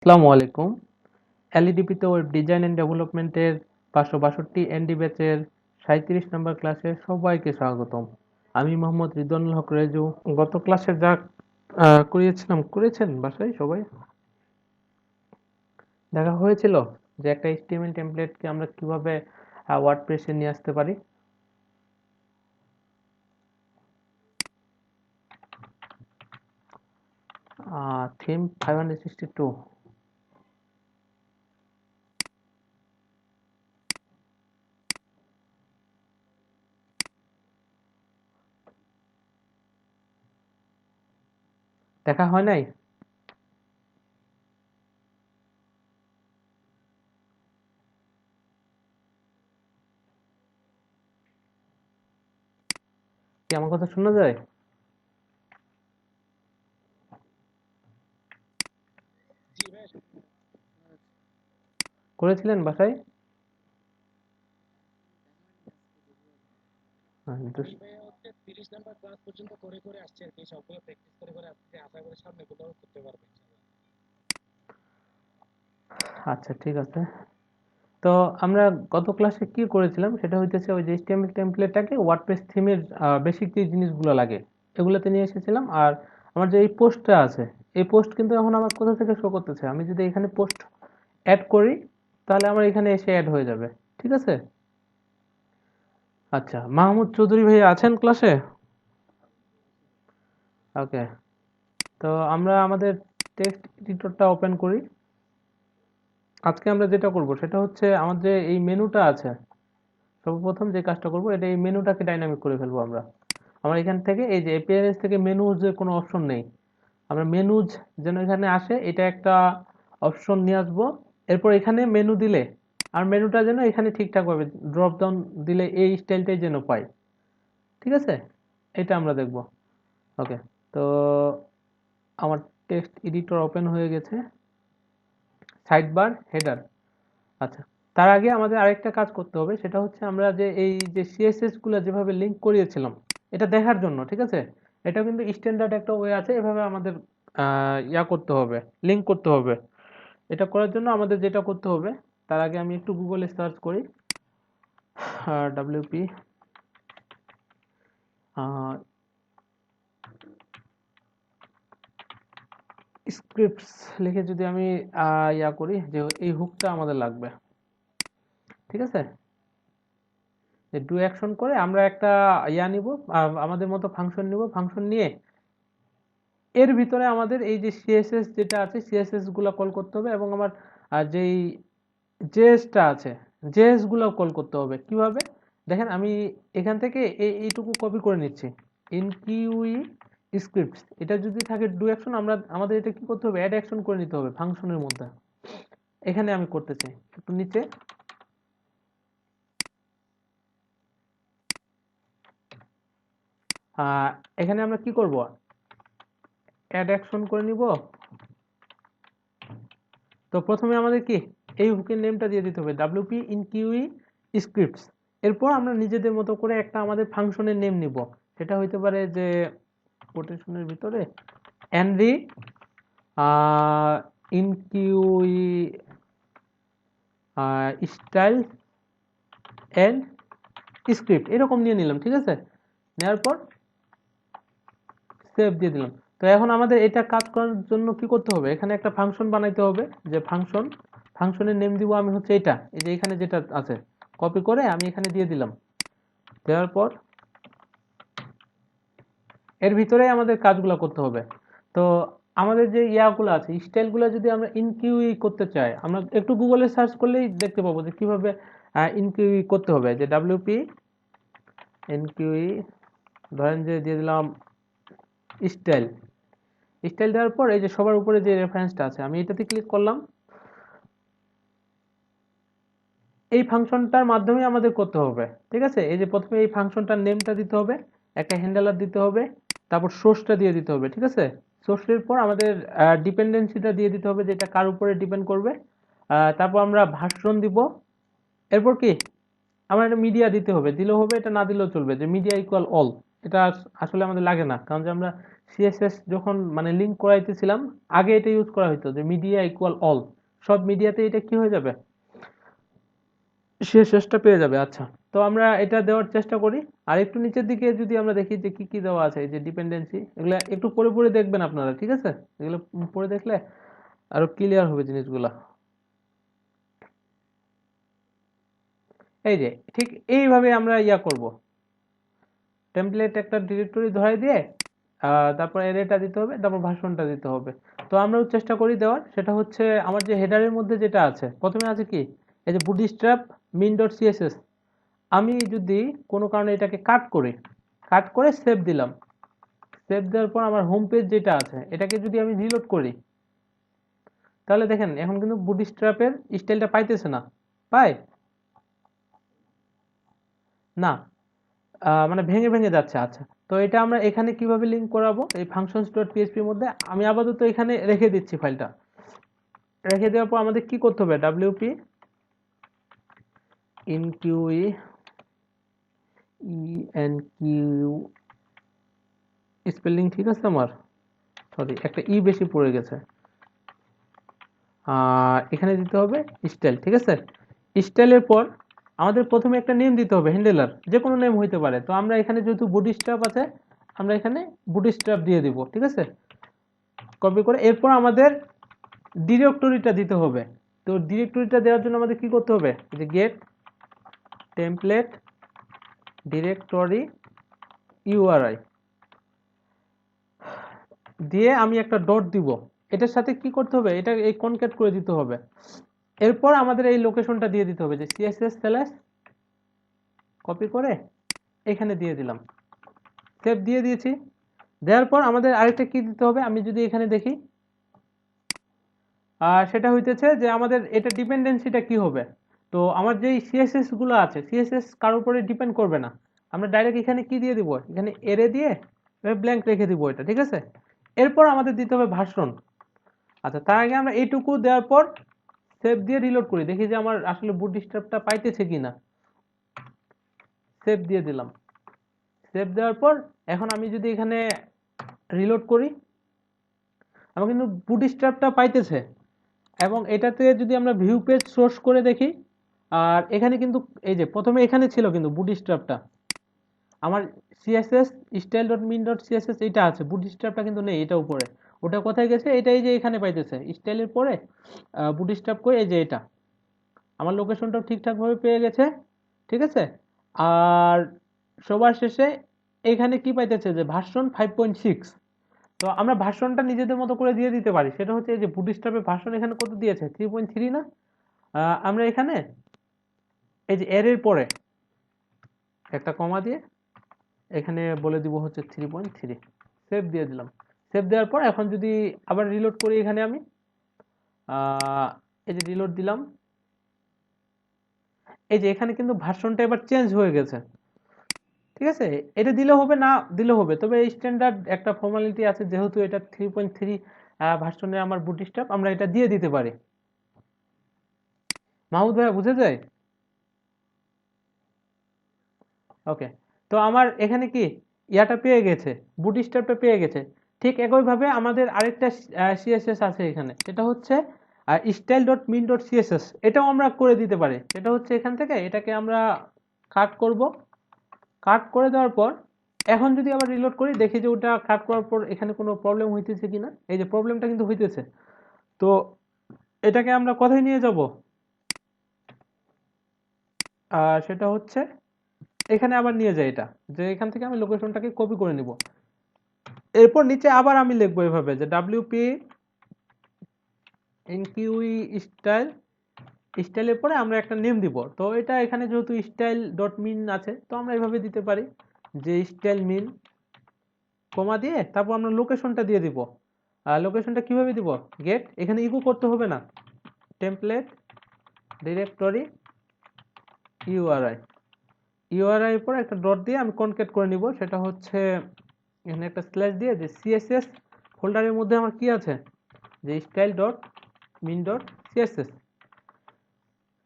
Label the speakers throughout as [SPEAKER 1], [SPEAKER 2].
[SPEAKER 1] আসসালামু আলাইকুম। এলইডিপিতে web design and ডেভেলপমেন্টের 562 এনডি ব্যাচের 37 নম্বর ক্লাসে সবাইকে স্বাগতম। আমি মোহাম্মদ রিদওয়ানুল হক রেজু। গত ক্লাসে যা করেছেন বাসায় সবাই? দেখা হয়েছিল যে একটা এইচটিএমএল টেমপ্লেটকে আমরা কিভাবে ওয়ার্ডপ্রেসে নিয়ে আসতে পারি। থিম 562। দেখা হয় নাই? কি আমার কথা শোনা যায়? করেছিলেন বাসায়? দোস- আচ্ছা, ঠিক আছে। তো আমরা গত ক্লাসে কি করেছিলাম সেটা হইতেছে ওই যে এইচটিএমএল টেমপ্লেটটাকে ওয়ার্ডপ্রেস থিমের বেসিক যে জিনিসগুলো লাগে এগুলোতে নিয়ে এসেছিলাম। আর আমার যে এই পোস্টটা আছে, এই পোস্ট কিন্তু এখন আমার কোথা থেকে শো করতেছে, আমি যদি এখানে পোস্ট অ্যাড করি তাহলে আমার এখানে এসে অ্যাড হয়ে যাবে। ঠিক আছে? আচ্ছা, মাহমুদ চৌধুরী ভাই আছেন ক্লাসে? ওকে। তো আমরা আমাদের টেক্সট এডিটরটা ওপেন করি। আজকে আমরা যেটা করব সেটা হচ্ছে আমার যে এই মেনুটা আছে, সর্বপ্রথম যে কাজটা করব এটা এই মেনুটাকে ডাইনামিক করে ফেলবো আমরা। আমরা এখান থেকে এই যে অ্যাপিয়ারেন্স থেকে মেনুজ এর কোনো অপশন নেই, আমরা মেনুজ যেন এখানে আসে এটা একটা অপশন নিয়ে আসবো। এরপর এখানে মেনু দিলে আর মেনুটা যেন এখানে ঠিকঠাক ভাবে ড্রপ ডাউন দিলে এই স্টাইলটাই যেন পাই। ঠিক আছে? এটা আমরা দেখব। ওকে। তো আমার টেক্সট এডিটর ওপেন হয়ে গেছে। Side bar header. আচ্ছা, তার আগে আমাদের আরেকটা কাজ করতে হবে, সেটা হচ্ছে আমরা যে এই যে সিএসএস গুলো যেভাবে লিংক করিয়েছিলাম এটা দেখার জন্য, ঠিক আছে, এটা কিন্তু স্ট্যান্ডার্ড একটা ওয়ে আছে, এভাবে আমাদের ইয়া করতে হবে, লিংক করতে হবে। এটা করার জন্য আমাদের যেটা করতে হবে, তার আগে আমি একটু গুগলে সার্চ করি। ডব্লিউপি স্ক্রিপ্টস লিখে যদি আমি ইয়া করি যে এই হুকটা আমাদের লাগবে। ঠিক আছে? যে ডু অ্যাকশন করে আমরা একটা ইয়া নিব, আমাদের মতো ফাংশন নিব, ফাংশন নিয়ে এর ভিতরে আমাদের এই যে সিএসএস যেটা আছে সিএসএস গুলো কল করতে হবে, এবং আমার যেই জেএসটা আছে জেএস গুলো কল করতে হবে। কিভাবে দেখেন, আমি এখান থেকে এইটুকু কপি করে নিচ্ছি। ইনকিউই স্ক্রিপ্টস এটা যদি থাকে ডু অ্যাকশন, আমরা আমাদের এটা কি করতে হবে, অ্যাড অ্যাকশন করে নিতে হবে ফাংশনের মধ্যে। এখানে আমি করতেছি একটু নিচে। এখানে আমরা কি করব, অ্যাড অ্যাকশন করে নিব। তো প্রথমে আমাদের কি এই হুকের নেমটা দিয়ে দিতে হবে ডাব্লিউপি ইনকিউই স্ক্রিপ্টস। এরপর আমরা নিজেদের মতো করে একটা আমাদের ফাংশনের নেম নিব। সেটা হইতে পারে যে কোটেশনের ভিতরে এনরি ইনকিউই স্টাইল এন্ড স্ক্রিপ্ট এরকম নিয়ে নিলাম। ঠিক আছে? নেওয়ার পর সেভ দিয়ে দিলাম। তো এখন আমাদের এটা কাজ করার জন্য কি করতে হবে, এখানে একটা ফাংশন বানাইতে হবে। যে ফাংশনের নেম দিব আমি হচ্ছে এটা, এই যে এখানে যেটা আছে কপি করে আমি এখানে দিয়ে দিলাম। দেওয়ার পর এর ভিতরে আমাদের কাজগুলো করতে হবে। তো আমাদের যে ইয়াগুলো আছে স্টাইলগুলো যদি আমরা ইনকিউই করতে চাই, আমরা একটু গুগলে সার্চ করলেই দেখতে পাবো যে কিভাবে ইনকিউই করতে হবে। যে ডাব্লিউপি ইনকিউই, ধরেন যে দিয়ে দিলাম স্টাইল। স্টাইল দেওয়ার পর এই যে সবার উপরে যে রেফারেন্সটা আছে আমি এটাতে ক্লিক করলাম। এই ফাংশনটার মাধ্যমে আমাদের করতে হবে। ঠিক আছে? এই যে প্রথমে এই ফাংশনটার নেমটা দিতে হবে, একটা হ্যান্ডেলার দিতে হবে, তারপর সোর্সটা দিয়ে দিতে হবে। ঠিক আছে? সোর্সের পর আমাদের ডিপেন্ডেন্সিটা দিয়ে দিতে হবে, যেটা কার উপরে ডিপেন্ড করবে। তারপর আমরা ভার্সন দিব। এরপর কি আমার একটা মিডিয়া দিতে হবে, দিলেও হবে, এটা না দিলেও চলবে, যে মিডিয়া ইকুয়াল অল। এটা আসলে আমাদের লাগে না, কারণ যে আমরা সিএসএস যখন মানে লিঙ্ক করাইতেছিলাম, আগে এটা ইউজ করা হতো যে মিডিয়া ইকুয়াল অল, সব মিডিয়াতে এটা কি হয়ে যাবে, সিএসএসটা পেয়ে যাবে। আচ্ছা, তো আমরা এটা দেওয়ার চেষ্টা করি। আর একটু নিচের দিকে যদি আমরা দেখি যে কি কি দেওয়া আছে, এই যে ডিপেন্ডেন্সি, এগুলা একটু পড়ে পড়ে দেখবেন আপনারা, ঠিক আছে? এগুলো পড়ে দেখলে আরো ক্লিয়ার হবে জিনিসগুলা। এই যে ঠিক এইভাবে আমরা ইয়া করব, টেমপ্লেট একটা ডিরেক্টরি ধরাই দিয়ে তারপর অ্যারেটা দিতে হবে, তারপর ভাষণটা দিতে হবে। তো আমরাও চেষ্টা করি দেওয়ার, সেটা হচ্ছে আমার যে হেডারের মধ্যে যেটা আছে, প্রথমে আছে কি, এই যে বুটস্ট্র্যাপ min ডট সিএসএস। আমি যদি কোনো কারণে এটাকে কাট করি, কাট করে সেভ দিলাম, সেভ দেওয়ার পর আমার হোম পেজ যেটা আছে এটাকে যদি আমি রিলোড করি, তাহলে দেখেন এখন কিন্তু বুটস্ট্র্যাপের স্টাইলটা পাইতেছে না, পায় না, মানে ভেঙে ভেঙে যাচ্ছে। আচ্ছা, তো এটা আমরা এখানে কিভাবে লিঙ্ক করাবো, এই ফাংশনস ডট পিএইচপি এর মধ্যে আমি আপাতত এখানে রেখে দিচ্ছি ফাইলটা। রেখে দেওয়ার পর আমাদের কি করতে হবে, wp enqueue enqueue, স্পেলিং ঠিক আছে আমার, সরি একটা ই বেশি পড়ে গেছে। এখানে দিতে হবে স্টাইল, ঠিক আছে? স্টাইলের পর আমাদের প্রথমে একটা নেম দিতে হবে, হ্যান্ডেলার যে কোনো নেম হইতে পারে। তো আমরা এখানে যেহেতু বুটস্ট্র্যাপ আছে, আমরা এখানে বুটস্ট্র্যাপ দিয়ে দিব, ঠিক আছে? কপি করে এরপর আমাদের ডিরেক্টরিটা দিতে হবে। তো ডিরেক্টরিটা দেওয়ার জন্য আমাদের কি করতে হবে, যে গেট টেমপ্লেট ডিরেক্টরি ইউআরআই দিয়ে আমি একটা ডট দিব, এটার সাথে কি করতে হবে, এটা এই কনক্যাট করে দিতে হবে। এরপর আমাদের এই লোকেশনটা দিয়ে দিতে হবে, যে সিএসএস স্ল্যাশ, কপি করে এখানে দিয়ে দিলাম, সেভ দিয়ে দিয়েছি। দেওয়ার পর আমাদের আরেকটা কি দিতে হবে, আমি যদি এখানে দেখি, সেটা হইতেছে যে আমাদের এটা ডিপেন্ডেন্সিটা কি হবে। তো আমার যেই সিএসএস গুলো আছে, সিএসএস কারোর উপরে ডিপেন্ড করবে না, আমরা ডাইরেক্ট এখানে কি দিয়ে দিব, এখানে এরে দিয়ে ব্ল্যাঙ্ক রেখে দিব এটা, ঠিক আছে? এরপর আমাদের দিতে হবে ভাষণ। আচ্ছা, তার আগে আমরা এইটুকু দেওয়ার পর সেভ দিয়ে রিলোড করি, দেখি যে আমার আসলে বুটস্ট্র্যাপটা পাইতেছে কিনা। সেভ দিয়ে দিলাম, সেভ দেওয়ার পর এখন আমি যদি এখানে রিলোড করি, আমার কিন্তু বুটস্ট্র্যাপটা পাইতেছে। এবং এটাতে যদি আমরা ভিউ পেজ সোর্স করে দেখি, আর এখানে কিন্তু এই যে প্রথমে এখানে ছিল কিন্তু বুটস্ট্র্যাপটা, আমার CSS style dot min dot CSS এটা আছে, বুটস্ট্র্যাপটা কিন্তু নেই, এটা উপরে, ওটা কোথায় গেছে, এটাই যে এখানে পাইতেছে স্টাইলের পরে বুটস্ট্র্যাপ করে, এই যে এটা আমার লোকেশনটাও ঠিকঠাকভাবে পেয়ে গেছে, ঠিক আছে? আর সবার শেষে এখানে কি পাইতেছে, যে ভার্সন 5.6। তো আমরা ভার্সনটা নিজেদের মতো করে দিয়ে দিতে পারি, সেটা হচ্ছে এই যে বুটস্ট্র্যাপের ভার্সন এখানে কত দিয়েছে, 3.3 না? আমরা এখানে এই যে এর পরে একটা কমা দিয়ে এখানে বলে দিব হচ্ছে 3.3, সেভ দিয়ে দিলাম। সেভ দেওয়ার পর এখন যদি আবার রিলোড করি, এখানে আমি এই যে রিলোড দিলাম, এই যে এখানে কিন্তু ভার্সনটা এবার চেঞ্জ হয়ে গেছে, ঠিক আছে? এটা দিলে হবে না দিলে হবে, তবে এই স্ট্যান্ডার্ড একটা ফর্মালিটি আছে, যেহেতু এটা 3.3 ভার্সনে আমার বুটস্ট্র্যাপ, আমরা এটা দিয়ে দিতে পারি। মাহমুদ ভাইয়া বুঝে যায়? ওকে, তো আমার এখানে কি ইয়াটা পেয়ে গেছে, বুটস্ট্র্যাপটা পেয়ে গেছে। ঠিক একইভাবে আমাদের আরেকটা সিএসএস আছে এখানে, সেটা হচ্ছে style dot min dot CSS, এটাও আমরা করে দিতে পারি। সেটা হচ্ছে এখান থেকে এটাকে আমরা কাট করব, কাট করে দেওয়ার পর এখন যদি আবার রিলোড করি, দেখি যে ওটা কাট করার পর এখানে কোনো প্রবলেম হইতেছে কিনা। এই যে প্রবলেমটা কিন্তু হইতেছে, তো এটাকে আমরা কোথায় নিয়ে যাব, সেটা হচ্ছে এখানে আবার নিয়ে যাই, এটা যে এখান থেকে আমি লোকেশনটাকে কপি করে নিব। এরপর নিচে আবার আমি লিখবো এভাবে, যে wp enqueue স্টাইল, স্টাইলের পরে আমরা একটা নেম দিব। তো এটা এখানে যেহেতু স্টাইল ডট মিন আছে, তো আমরা এভাবে দিতে পারি, যে স্টাইল মিন, কমা দিয়ে তারপর আমরা লোকেশনটা দিয়ে দিব। আর লোকেশনটা কিভাবে দিব, গেট, এখানে ইকো করতে হবে না, টেমপ্লেট ডিরেক্টরি ইউআরআই, ইউআরআই পর একটা ডট দিয়ে আমি কনক্যাট করে নিব। সেটা হচ্ছে এখানে একটা স্ল্যাশ দিয়ে, যে সিএসএস ফোল্ডারের মধ্যে আমার কি আছে, যে style dot min dot CSS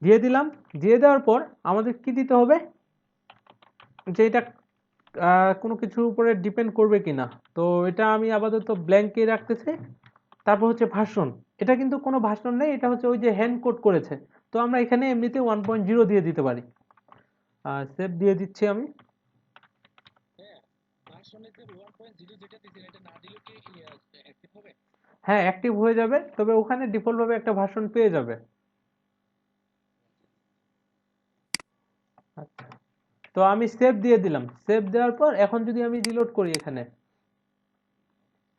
[SPEAKER 1] দিয়ে দিলাম। দিয়ে দেওয়ার পর আমাদের কি দিতে হবে, যে এটা কোনো কিছুর উপরে ডিপেন্ড করবে কিনা। তো এটা আমি আপাতত ব্ল্যাঙ্কে রাখতেছি। তারপর হচ্ছে ভার্সন, এটা কিন্তু কোনো ভার্সন নেই, এটা হচ্ছে ওই যে হ্যান্ড কোড করেছে। তো আমরা এখানে এমনিতে 1.0 দিয়ে দিতে পারি। সেভ দিয়ে দিচ্ছি আমি। হ্যাঁ, অ্যাক্টিভ হয়ে যাবে, তবে ওখানে ডিফল্ট ভাবে একটা ভার্সন পেয়ে যাবে। আচ্ছা, তো আমি সেভ দিয়ে দিলাম। সেভ দেওয়ার পর এখন যদি আমি রিলোড করি এখানে,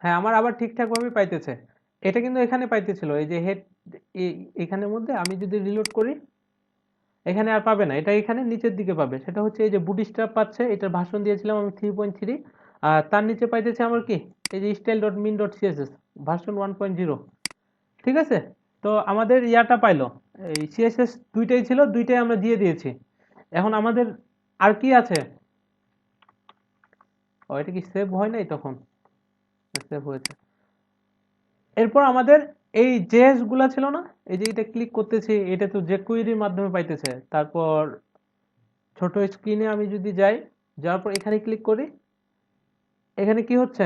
[SPEAKER 1] হ্যাঁ আমার আবার ঠিকঠাক ভাবে পাইতেছে। এটা কিন্তু এখানে পাইতেছিল, এই যে হেড এখানের মধ্যে আমি যদি রিলোড করি এখানে আর পাবে না, এটা এখানে নিচের দিকে পাবে। সেটা হচ্ছে এই যে বুটস্ট্র্যাপ পাচ্ছে, এটার ভার্সন দিয়েছিলাম আমি 3.3। আর তার নিচে পাইতেছে আমার কি, এই যে style dot min dot CSS version 1.0। ঠিক আছে, তো আমাদের ইয়াটা পাইলো, এই সিএসএস দুইটাই ছিল, দুইটাই আমরা দিয়ে দিয়েছি। এখন আমাদের আর কি আছে, ও এটা কি সেভ হয় নাই তখন, সেভ হয়েছে। এরপর আমাদের এই জেএস গুলা ছিল না, এই যে এটা ক্লিক করতেছি, এটা তো jQuery মাধ্যমে পাইতেছে। তারপর ছোট স্ক্রিনে আমি যদি যাই, যাওয়ার পর এখানে ক্লিক করি, এখানে কি হচ্ছে,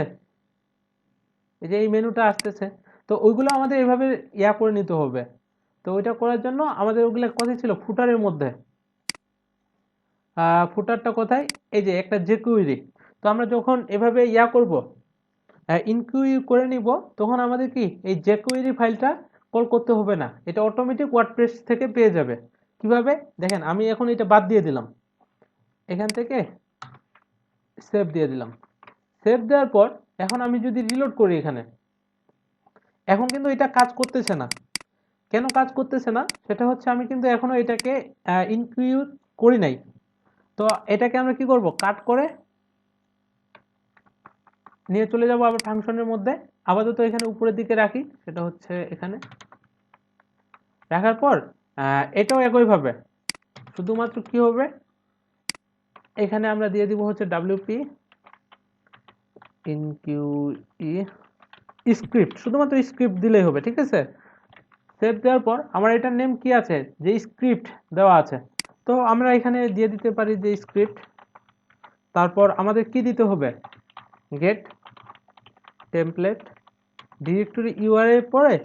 [SPEAKER 1] এই যে এই মেনুটা আসতেছে। তো ওইগুলো আমাদের এভাবে ইয়া করে নিতে হবে। তো ওইটা করার জন্য আমাদের ওগুলো কোথায় ছিল, ফুটারের মধ্যে। ফুটারটা কোথায়, এই যে একটা jQuery। তো আমরা যখন এভাবে ইয়া করব, ইনকিউই করে নিব, তখন আমাদের কি এই jQuery ফাইলটা কল করতে হবে না, এটা অটোমেটিক ওয়ার্ডপ্রেস থেকে পেয়ে যাবে। কিভাবে দেখেন, আমি এখন এটা বাদ দিয়ে দিলাম, এখান থেকে সেভ দিয়ে দিলাম। সেভ দেওয়ার পর এখন আমি যদি রিলোড করি এখানে, এখন কিন্তু এটা কাজ করতেছে না। কেন কাজ করতেছে না, সেটা হচ্ছে আমি কিন্তু এখনো এটাকে ইনক্লুড করি নাই। তো এটাকে আমরা কি করব, কাট করে নিয়ে চলে যাব আবার ফাংশনের মধ্যে। আপাতত এখানে উপরের দিকে রাখি, সেটা হচ্ছে এখানে রাখার পর এটাও একইভাবে, শুধুমাত্র কি হবে, এখানে আমরা দিয়ে দিব হচ্ছে wp ইনকিউই স্ক্রিপ্ট, শুধুমাত্র স্ক্রিপ্ট দিলেই হবে। ঠিক আছে, সেভ দেওয়ার পর আমার এটার নেম কি আছে, যে স্ক্রিপ্ট দেওয়া আছে, তো আমরা এখানে দিয়ে দিতে পারি যে স্ক্রিপ্ট। তারপর আমাদের কি দিতে হবে, গেট টেমপ্লেট ডিরেক্টরি ইউআরএল পরে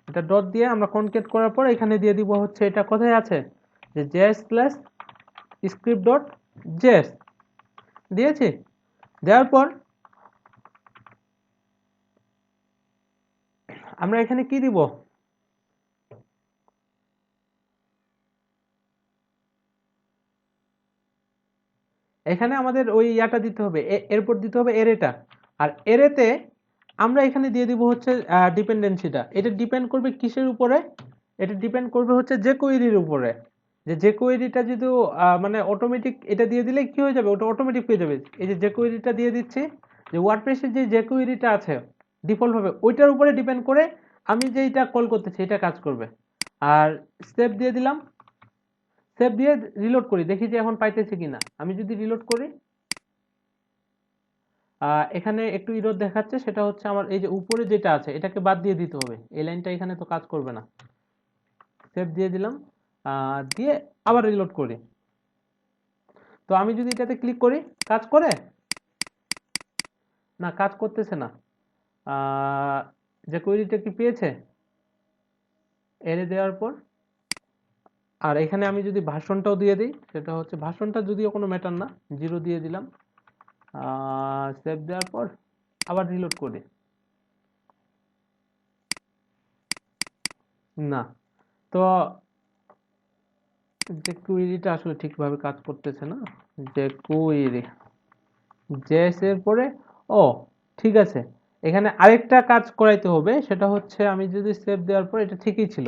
[SPEAKER 1] এটা ডট দিয়ে আমরা কনকেট করার পর এখানে দিয়ে দিব হচ্ছে, এটা কোথায় আছে, যে JS slash script dot JS দিয়েছি। দেওয়ার পর আমরা এখানে কি দিব, এখানে আমাদের ওই ইয়াটা দিতে হবে, এরপর দিতে হবে এরেটা। আর এরেতে আমরা এখানে দিয়ে দিব হচ্ছে ডিপেন্ডেন্সিটা। এটা ডিপেন্ড করবে কিসের উপরে, এটা ডিপেন্ড করবে হচ্ছে যে কোয়েরির উপরে। যে কোয়েরিটা যদি মানে অটোমেটিক এটা দিয়ে দিলে কি হয়ে যাবে, ওটা অটোমেটিক পেয়ে যাবে। এই যে কোয়েরিটা দিয়ে দিচ্ছি, যে ওয়ার্ডপ্রেসের যে কোয়েরিটা আছে ডিফল্ট ভাবে ওইটার উপরে ডিপেন্ড করে আমি যেটা কল করতেছি এটা কাজ করবে। আর স্টেপ দিয়ে দিলাম, সেভ দিয়ে রিলোড করি, দেখি যে এখন পাইতেছে কিনা। আমি যদি রিলোড করি, এখানে একটু ইরর দেখাচ্ছে, সেটা হচ্ছে আমার এই যে উপরে যেটা আছে এটাকে বাদ দিয়ে দিতে হবে, এই লাইনটা এখানে তো কাজ করবে না। সেভ দিয়ে দিলাম, দিয়ে আবার রিলোড করি। তো আমি যদি এটাতে ক্লিক করি, কাজ করে না, কাজ করতেছে না। যে কোয়েরিটা কি পেয়েছে এরে দেওয়ার পর, আর এখানে আমি যদি ভার্সনটাও দিয়ে দিই, সেটা হচ্ছে ভার্সনটা যদিও কোনো ম্যাটার না, 0 দিয়ে দিলাম। সেভ দেওয়ার পর আবার রিলোড করি, না। তো যে কুইরিটা আসলে ঠিকভাবে কাজ করতেছে না। যে কুইরি জেএস এর পরে, ও ঠিক আছে, এখানে আরেকটা কাজ করাইতে হবে, সেটা হচ্ছে আমি যদি সেভ দেওয়ার পর এটা ঠিকই ছিল,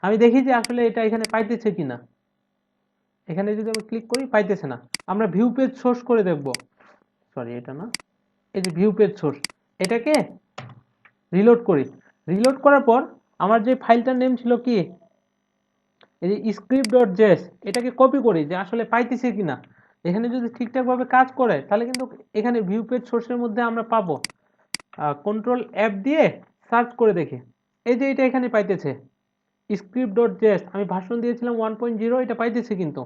[SPEAKER 1] আমি দেখি যে আসলে এটা এখানে পাইতেছে কিনা। এখানে যদি আমি ক্লিক করি, পাইতেছে না। আমরা ভিউ পেজ সোর্স করে দেখব, সরি এটা না, এই যে ভিউ পেজ সোর্স, এটাকে রিলোড করি। রিলোড করার পর আমার যে ফাইলটার নেম ছিল কি, এই যে স্ক্রিপ্ট ডট জেএস, এটাকে কপি করি যে আসলে পাইতেছে কিনা। এখানে যদি ঠিকঠাকভাবে কাজ করে তাহলে কিন্তু এখানে ভিউ পেজ সোর্সের মধ্যে আমরা পাবো। কন্ট্রোল অ্যাপ দিয়ে সার্চ করে দেখি, এই যে এটা এখানে পাইতেছে স্ক্রিপ্ট ডট জেএস, আমি ভার্সন দিয়েছিলাম 1.0, এটা পাইতেছে। কিন্তু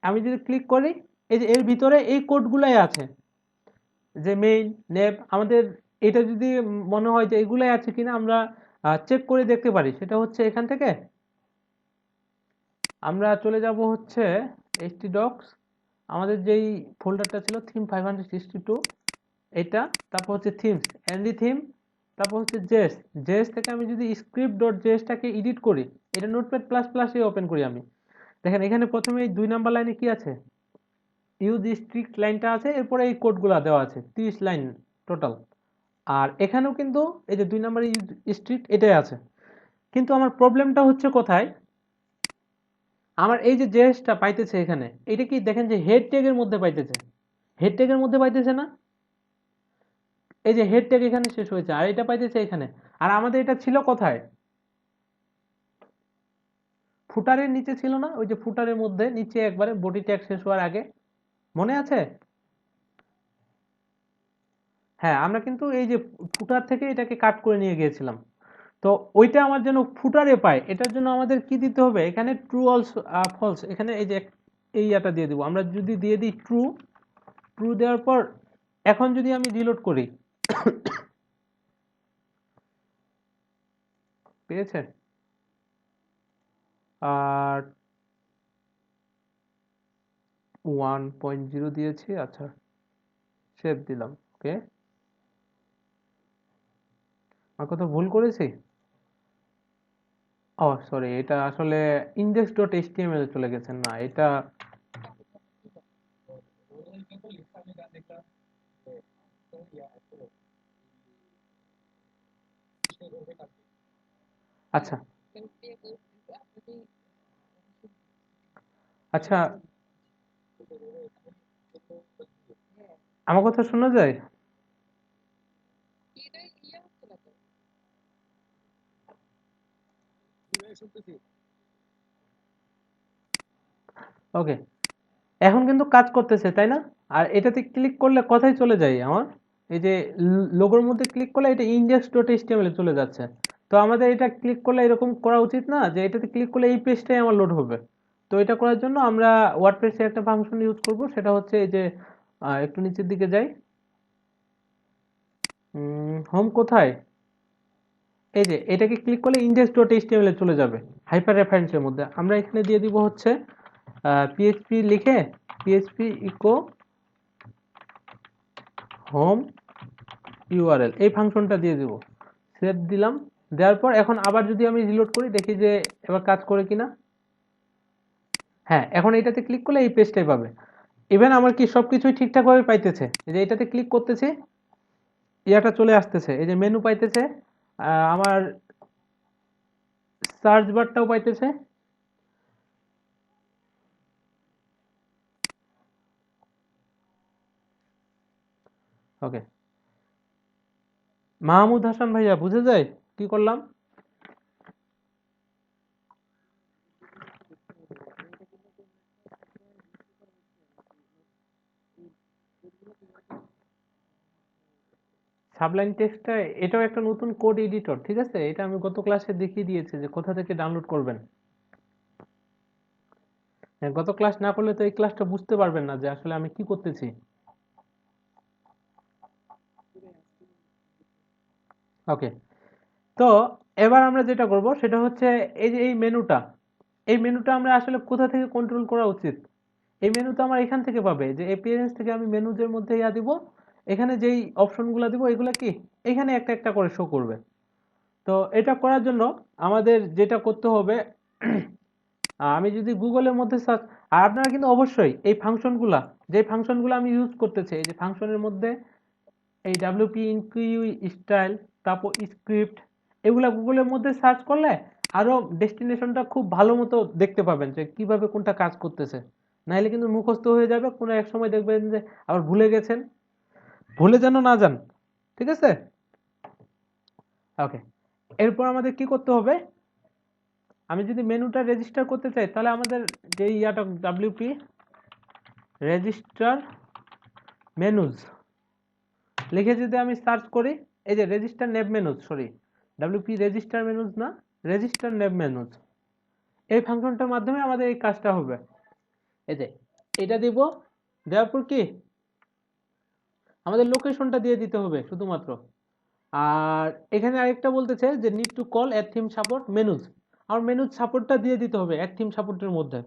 [SPEAKER 1] আমি যদি ক্লিক করি, এই যে এর ভিতরে এই কোডগুলাই আছে, যে মেইন নেম আমাদের, এটা যদি মনে হয় যে এগুলাই আছে কিনা আমরা চেক করে দেখতে পারি, সেটা হচ্ছে এখান থেকে আমরা চলে যাব হচ্ছে htdocs, আমাদের যেই ফোল্ডারটা ছিল theme562 এটা, তারপর হচ্ছে থিমস এনডি থিম, তারপর হচ্ছে জেএস, জেএস থেকে আমি যদি স্ক্রিপ্ট ডট জেএসটাকে এডিট করি, এটা নোটপ্যাড প্লাস প্লাসে ওপেন করি আমি, দেখেন এখানে প্রথমে এই 2 নাম্বার লাইনে কি আছে, ইউজ স্ট্রিক্ট লাইনটা আছে, এরপরে এই কোডগুলো দেওয়া আছে 30 লাইন টোটাল। আর এখানেও কিন্তু এই যে 2 নাম্বার ইউজ স্ট্রিক্ট এটাই আছে। কিন্তু আমার প্রবলেমটা হচ্ছে কোথায়, আমার এই যে জেএসটা পাইতেছে এখানে, এটা কি দেখেন যে হেড ট্যাগের মধ্যে পাইতেছে, হেড ট্যাগের মধ্যে পাইতেছে না, এই যে হেড ট্যাগ এখানে শেষ হয়েছে আর এটা পাইতেছে এখানে। আর আমাদের এটা ছিল কোথায়, ফুটারের নিচে ছিল না, ওই যে ফুটারের মধ্যে নিচে একবারে বডি ট্যাগ শেষ হওয়ার আগে, মনে আছে? হ্যাঁ, আমরা কিন্তু এই যে ফুটার থেকে এটাকে কাট করে নিয়ে গিয়েছিলাম। তো ওইটা আমার যেন ফুটারে পায়, এটার জন্য আমাদের কি দিতে হবে, এখানে ট্রু অলস ফলস, এখানে এই যে এই ইয়াটা দিয়ে দিব, আমরা যদি দিয়ে দিই ট্রু, ট্রু দেওয়ার পর এখন যদি আমি রিলোড করি, পেয়েছে? আর 1.0 দিয়েছি, আচ্ছা সেভ দিলাম, ওকে। আর কোথাও ভুল করেছি? ও সরি, এটা আসলে index ডট এইচটিএমএল চলে গেছে, না এটা, আচ্ছা আচ্ছা, আমার কথা শোনা যায়? ওকে, এখন কিন্তু কাজ করতেছে তাই না? আর এটাতে ক্লিক করলে কথাই চলে যায় আমার, এই যে লোগোর মধ্যে ক্লিক করলে এটা index ডট এইচটিএমএল এ চলে যাচ্ছে। তো আমাদের এটা ক্লিক করলে এরকম করা উচিত না, যে এটাতে ক্লিক করলে এই পেজটাই আমার লোড হবে। তো এটা করার জন্য আমরা ওয়ার্ডপ্রেসে একটা ফাংশন ইউজ করব, সেটা হচ্ছে এই যে একটু নিচের দিকে যাই, হোম কোথায়, এই যে এটাকে ক্লিক করলে index ডট এইচটিএমএল এ চলে যাবে হাইপার রেফারেন্সের মধ্যে। আমরা এখানে দিয়ে দিব হচ্ছে পিএইচপি লিখে পিএইচপি ইকো হোম ইউআরএল, এই ফাংশনটা দিয়ে দিব, সেভ দিলাম। দেওয়ার পর এখন আবার যদি আমি রিলোড করি, দেখি যে এবার কাজ করে কিনা। হ্যাঁ, এখন এটাতে ক্লিক করলে এই পেজটাই পাবে। ইভেন আমার কি সবকিছুই ঠিকঠাকভাবে পাইতেছে, এই যে এটাতে ক্লিক করতেছি, ইয়াটা চলে আসতেছে, এই যে মেনু পাইতেছে, আমার সার্চ বারটাও পাইতেছে। ওকে, মাহমুদ হাসান ভাইয়া, বুঝে যায় কি করলাম? সাবলাইন টেক্সটটা, এটাও একটা নতুন কোড এডিটর, ঠিক আছে? এটা আমি গত ক্লাসে দেখিয়ে দিয়েছি যে কোথা থেকে ডাউনলোড করবেন। হ্যাঁ, গত ক্লাস না করলে তো এই ক্লাসটা বুঝতে পারবেন না যে আসলে আমি কি করতেছি। ওকে, তো এবার আমরা যেটা করব সেটা হচ্ছে এই যে এই মেনুটা আমরা আসলে কোথা থেকে কন্ট্রোল করা উচিত, এই মেনু তো আমার এখান থেকে পাবে, যে এপিয়ারেন্স থেকে আমি মেনুজের মধ্যে ইয়া দিব, এখানে যেই অপশনগুলো দিব এগুলা কি এখানে একটা একটা করে শো করবে। তো এটা করার জন্য আমাদের যেটা করতে হবে, আমি যদি গুগলের মধ্যে সার্চ, আর আপনারা কিন্তু অবশ্যই এই ফাংশনগুলা, যে ফাংশনগুলো আমি ইউজ করতেছি, এই যে ফাংশনের মধ্যে এই ডাব্লিউপি ইনকিউ স্টাইল, তারপর স্ক্রিপ্ট, এগুলা গুগলের মধ্যে সার্চ করলে আরো ডেস্টিনেশনটা খুব ভালো মতো দেখতে পাবেন যে কিভাবে কোনটা কাজ করতেছে। নাইলে কিন্তু মুখস্থ হয়ে যাবে, কোনো এক সময় দেখবেন যে আবার ভুলে গেছেন, ভুলে যেন না যান, ঠিক আছে? ওকে, এরপর আমাদের কি করতে হবে, আমি যদি মেনুটা রেজিস্টার করতে চাই, তাহলে আমাদের যে ইয়াটা ডাব্লিউপি রেজিস্টার মেনুজ লিখে যদি আমি সার্চ করি, এই যে register nav menus, sorry WP register menus না, রেজিস্টার নেভ মেনুজ, এই ফাংশনটার মাধ্যমে আমাদের এই কাজটা হবে। এই যে এটা দিব, দেওয়ার পর কি আমাদের লোকেশনটা দিয়ে দিতে হবে শুধুমাত্র। আর এখানে আরেকটা বলতেছে যে need to call add theme support menus, আমার মেনুজ সাপোর্টটা দিয়ে দিতে হবে অ্যাড থিম সাপোর্টের মধ্যে।